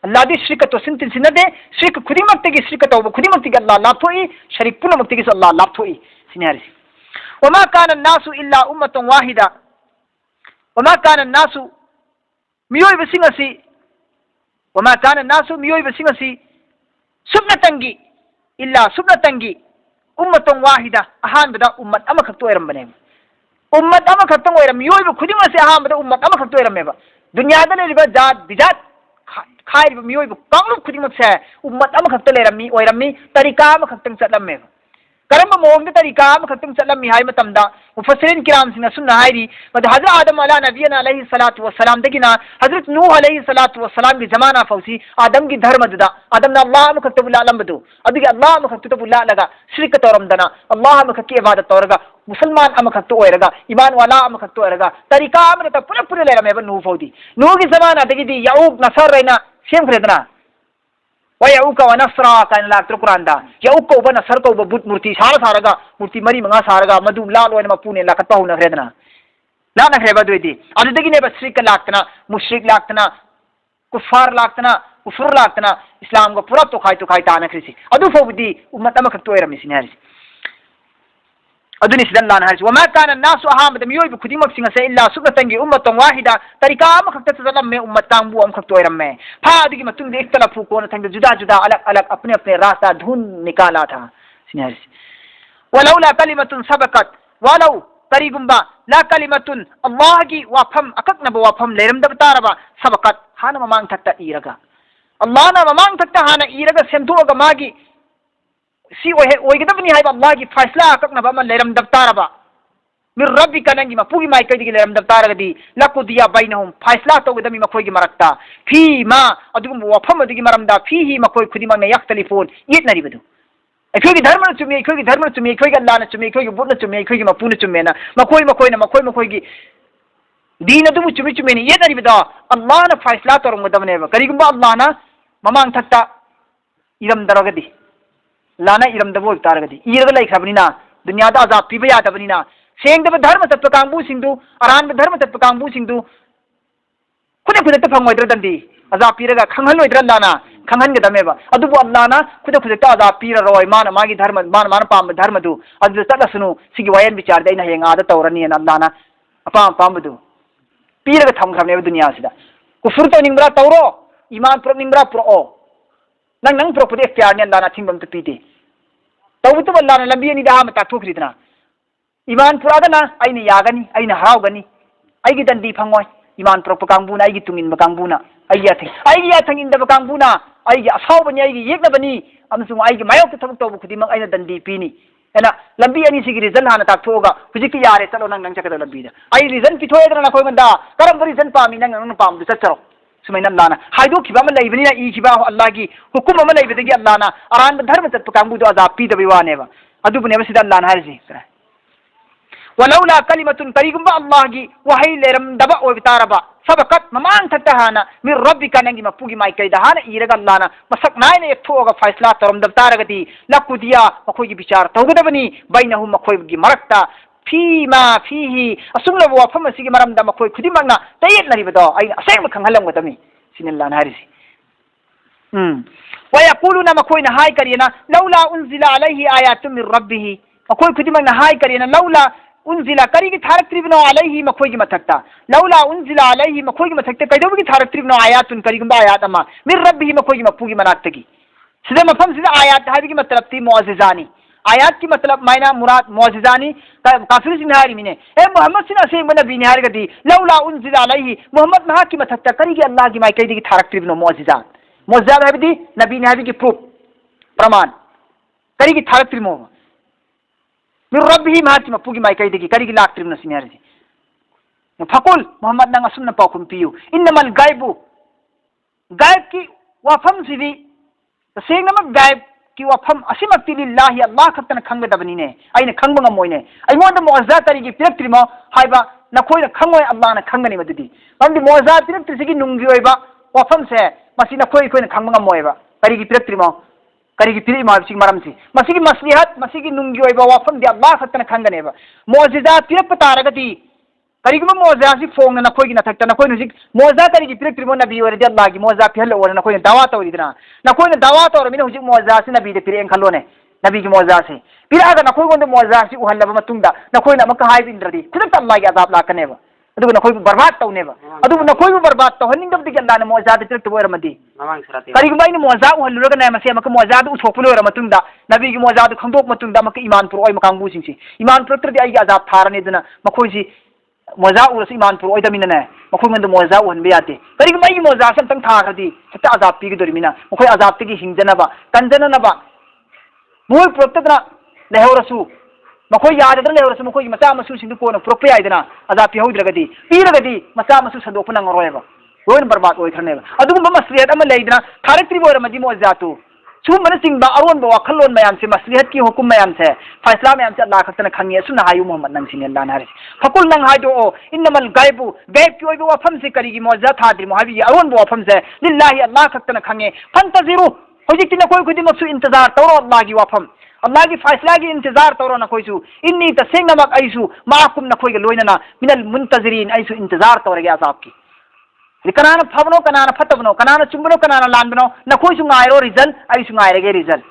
अल्लाह दी शिरिक तो सिंतिन सिनदे शिरिक खुदिमक्तगी शिरिक तौबा खुदिमक्तगी अल्लाह लाथोई शरीक पुनमक्तगी अल्लाह लाथोई सिनारिसी वमा कान अन्नासु इल्ला उम्मतन वाहिदा वमा कान अन्नासु मियोय बसिंगसी वमा कान अन्नासु मियोय बसिंगसी सुबनतंगी इल्ला सुबनतंगी उम्मतन वाहिदा अहानबदा उम्मत अमखत ओइरमबने उम्मत अमखत ओइरम मियोय खुदिमसे अहानबदा उम्मत अमखत ओइरमेबा दुनियादा लेरिबा जात बिजात खाइरिबा मियोय कांगलुप खुदिमसे उम्मत अमखत लेरमी ओइरमी तरीका अमखतंग चलमेबा करम मोंग तरीका अमखतंग चलमी हाय मतमदा मुफस्सिरीन किराम सिंह सुन्ना हायरी मद हजरत आदम अला नबीना अलैहि सलातु वस्सलाम दगिना हजरत नूह अलैहि सलातु वस्सलाम की जमाना फौसी आदम की धर्म ददा आदम ना अल्लाह मखतबु लालमदु अदिगे अल्लाह मखतबु लालगा शिरक तौरमदना अल्लाह मखकी इबादत तौरगा मुसलमान अमखत ओइरगा ईमान वाला अमखत ओइरगा तरीका अमरत पुरे पुरे लेरमेबा नूह फौदी नूह की जमाना दगिदी याऊब नसर रैना सेमख्रेदना वयउका वनसरा कान लाक्त्र कुरानदा यउक को नसर को बुत मूर्ति सारगा मूर्ति मरी मंगा सारगा मधु लाल ओइन मपुने लाखत पाउ नखरेदना ला नखरेबा दुइदी अदुदगिने बश्रिक लाक्तना मुश्रिक लाक्तना कुफार लाक्तना कुफुर लाक्तना इस्लाम को पूरा तो खाई तानखरिसी अदु फोबदी उम्मत अमखत तोइरमिसिने हारिसी अदुनि सिदन लाना हारिसी वमा कान अन्नासु अहामद मियोय खुदिमक सिंगसे इल्ला सुबतंगी उम्मतन वाहिदा तरीका अमखत तजलम उम्मत कांबु अमखत तोइरमे फा अदुगी मतुंग दे इख्तलाफु कोन थंग जुदा जुदा अलग अलग अपने अपने रास्ता ढूंढ निकाला था सिने हारिसी वलौला कलिमतुन सबकत वलौ करीगुंबा ला कलिमतुन अल्लाह की वाफम अककनब वाफम लेरमदब तारबा सबकत हाना ममांग थक्ता इरगा अल्लाह ना ममांग थक्ता हाना इरगा सेमथोगा मागी सी ओइगदबनी हाइबा अल्लाह की फैसला अककनब अमा लेरमदब तारबा मिर रब्बिका नंगी मपुगी माइकैदिगी लेरमदब तारगदी लकुदिया बैनहुम फैसला तौगदमी मखोइगी मरक्ता फी मा अदुगुम वाफम अदुगी मरमदा फीही मखोइ खुदिमंग यख्तलिफून येतनरिबदु अखोइगी धर्म चुमी अखोइगी धर्म चुमी अखोइगी अल्लाह न चुमी अखोइगी बुत न चुमी अखोइगी मपु न चुमेना मखोइगी दीन अदुबु चुमी चुमेनी येतनरिबदा अल्लाह न फैसला तौरमदबनेबा करिगुंबा अल्लाह न ममांग थक्ता इरमदरगदी लाना इरमदबो तारगदी इरग लैखबनिना दुनियादा अजाब पीबा यादबनिना सेंगदब धर्म तत्व कांबू सिंधु अरान धर्म तत्व कांबू सिंधु खुद खुद फंगोद्रदंदी अजाब पीरगा खंगहलोइद्र लाना खंगहनगदमेबा अदुबु अल्लाहना खुद खुद अजाब पीररोय मान मागी धर्म मान पाम धर्म दु अदु तलसनु सिगी वयन विचार दैना हेंगादा तौरनी अल्लाहना अपाम पामदु पीरगा थमखरनेबा दुनिया सिदा कुफुर तो निंब्रा तौरो ईमान प्रो निंब्रा प्रो नंग प्रोपदे इख्तियार ने अल्लाहना थिंगबम तो पीते तौबुतु अल्लाहना लंबी नि दाहा मता थोखरिदना ईमान पुरादना आइने यागनी आइने हरावगनी आइगी दंदी फंगोय ईमान प्रोप कांगबुना आइगी तुंगिन कांगबुना ꯑꯩꯒꯤ ꯌꯥꯊꯪ ꯏꯟꯗꯕ ꯀꯥꯡꯕꯨꯅ ꯑꯩꯒꯤ ꯑꯁꯥꯎꯕꯅꯤ ꯑꯩꯒꯤ ꯌꯦꯛꯅꯕꯅꯤ ꯑꯃꯁꯨꯡ ꯑꯩꯒꯤ ꯃꯥꯌꯣꯛꯇ ꯊꯕꯛ ꯇꯧꯕ ꯈꯨꯗꯤꯡꯃꯛ ꯑꯩꯅ ꯗꯟꯗꯤ ꯄꯤꯅꯤ ꯑꯩꯅ ꯂꯝꯕꯤ ꯑꯅꯤꯁꯤꯒꯤ ꯔꯤꯖꯟ ꯍꯥꯟꯅ ꯇꯥꯛꯊꯣꯛꯑꯒ ꯍꯧꯖꯤꯛꯇꯤ ꯌꯥꯔꯦ ꯆꯠꯂꯣ ꯅꯪ ꯆꯠꯀꯗꯕ ꯂꯝꯕꯤꯗ ꯑꯩ ꯔꯤꯖꯟ ꯄꯤꯊꯣꯛꯑꯦꯗꯅ ꯅꯈꯣꯏꯉꯣꯟꯗ ꯀꯔꯝꯕ ꯔꯤꯖꯟ ꯄꯥꯝꯃꯤ ꯅꯪꯅ ꯄꯥꯝꯕꯗꯨ ꯆꯠꯆꯔꯣ ꯁꯨꯃꯥꯏꯅ ꯑꯜꯂꯥꯍꯅ ꯍꯥꯏꯗꯣꯛꯈꯤꯕ ꯑꯃ ꯂꯩꯕꯅꯤꯅ ꯏꯈꯤꯕ ꯑꯜꯂꯥꯍꯒꯤ ꯍꯨꯀꯨꯝ ꯑꯃ ꯂꯩꯕꯗꯒꯤ ꯑꯜꯂꯥꯍꯅ ꯑꯔꯥꯟꯕ ꯙꯔꯃ ꯆꯠꯄ ꯀꯥꯡꯕꯨꯗꯣ ꯑꯖꯥꯕ ꯄꯤꯗꯕꯩ ꯋꯥꯅꯦꯕ ꯑꯗꯨꯕꯨꯅꯦꯕ ꯁꯤꯗ ꯑꯜꯂꯥꯍꯅ ꯍꯥꯏꯔꯤꯁꯤ ولولا كلمة كريغم الله وهي لرم دبا وبتاربا سبقت ممان تتهانا من ربك نجي مفوجي ماي كيدا هانا إيرغ اللهنا مسك ناين يكتوغا فايسلا ترم دبتارغدي لكوديا مخوجي بشار توغدبني بينهم مخوجي مركتا فيما فيه أسمنا وفهم سيجي مرم دا مخوج كدي مغنا تيت نريبدو أي أسيم كنغلم غدمي سين الله نهارسي ويقولون مخوجنا هاي كرينا لولا أنزل عليه آيات من ربه مخوج كدي مغنا هاي كرينا لولا أنزل كريجي ثارك تريبنا عليه مخوجي متكتا لولا أنزل عليه مخوجي متكتا كيدوبي ثارك تريبنا آيات كريجم آيات أما من ربه مخوجي مفوجي مناتكي سيدا مفهم سيدا آيات هذه مطلب تي معجزاني آيات की मतलब मायना मुराद मुआजिजानी काफिर सिनहारी मिने ए मोहम्मद सिना से मन नबी निहार गदी लौला उनजिल अलैहि मोहम्मद नहा की मथक्ता करीगी अल्लाह की मायके दी थारक त्रिबनो मुआजिजात मुआजिजात है दी नबी निहारी की प्रूफ प्रमाण करीगी थारक त्रिमो मिर रब्बिही माची मपुगी मायके दी करीगी लाख त्रिबनो सिनहारी फकुल मोहम्मद नंग असुन पाकुम पियु इन्नमल गायबु गायब की वफम सिदी सेंगम गायब कि वफम असिमक्ति लिल्लाहि अल्लाह खतन खंगदबनीने आइने खंग ngमोइने आइमोंद मोजा तरीगी पिरक्त्रिमो हाइबा नखोइना खंगोय अल्लाहना खंगनी मदुदी बंदी मोजा पिरक्त्रिसिगी नुंगी ओइबा वफम से मसी नखोइ कोइना खंग ngमोइबा तरीगी पिरक्त्रिमो करीगी पिरि माबसि मरमसि मसीगी मसलिहत मसीगी नुंगी ओइबा वफम दि अल्लाह खतन खंगनेबा मोजिजा पिरक पतारगदी करीगम मोजा सि फोंग नखोइगी नथक्ता नखोइ हुजिक मोजा करीगी पिरक्त्रिमो नबी ओरे दि अल्लाह की मोजा पिहल ओरे नखोइ दावा तौरिदना नखोइ दावा तौर मिने हुजिक मोजा सि नबी दे पिरेन खलोने नबी की मोजा से पिरागा नखोइ गोंद मोजा सि उहल्लबा मतुंगदा नखोइ नमक हाइब इंद्रदी खुद अल्लाह की अजाब लाकनेबा अदुग नखोइ बर्बाद तौनेबा अदुग नखोइ बर्बाद तौहनिंगम दि अल्लाह ने मोजा दे पिरक्त ओरे मदि करीगम बाइने मोजा उहल्लुरगा नै मसे मक मोजा दु उछोकपुन ओरे मतुंगदा नबी की मोजा दु खंदोक मतुंगदा मक ईमान पुर ओइ मकांगबु सिंगसि ईमान पुरत्रदि आई अजाब थारने दना मखोइ सि मोजा उरस ईमान पुर ओइदमिनने मखोइ मंद मोजा उहनबे याते करीगम बाइगे मोजा सम तंग थारदी सत्ता अजाब पिगदोरिमिना मखोइ अजाब तगी हिंजनबा कंजननबा मोइ पुरतदना लेहौरसु मखोइ याददना लेहौरसु मखोइ मचा मसु सिंदु कोन पुरपे याइदना अजाब पिहौद्रगदी पिरगदी मचा मसु सदोपना ngoroyeba लोइन बर्बाद ओइथरनेबा अदुगुम मसलियत अमा लेइदना थारक्त्रि बोर मदि मोजातु सुमन सिंबा अरोन बा वखलोन मयाम से मसलिहत की हुकुम मयाम से फैसला मयाम से अल्लाह खतन खंगे सुना हायु मोहम्मद नंग सिने अल्लाह नारे फकुल नंग हायदो इन्नमल गायबु गायब की ओइबो वफम से करीगी मोजा थाद्रि मोहाबी अरोन बा वफम से लिल्लाहि अल्लाह खतन खंगे फंतजिरु होजिक न कोई खुदी मसु इंतजार तौरो अल्लाह की वफम अल्लाह की फैसला की इंतजार तौरो न कोइसु इन्नी तसेंगमक आइसु माकुम न कोइगे लोइनना मिनल मुंतजिरीन आइसु इंतजार तौरगे अजाब की कनाना फबनो कनाना फतबनो कनाना चुंबनो कनाना लांबनो नखोइसु गायरो रिजल्ट आइसु गायरगे रिजल्ट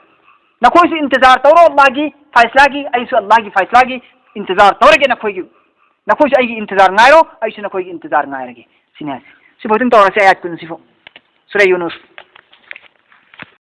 नखोइसु इंतजार तौरो अल्लाह की फैसला की आइसु अल्लाह की फैसला की इंतजार तौरगे नखोइसु आइगी इंतजार गायरो आइसु नखोइगी इंतजार गायरगे सिने सिफोतिन तौरसे आयात कुन सिफो सूरह यूनुस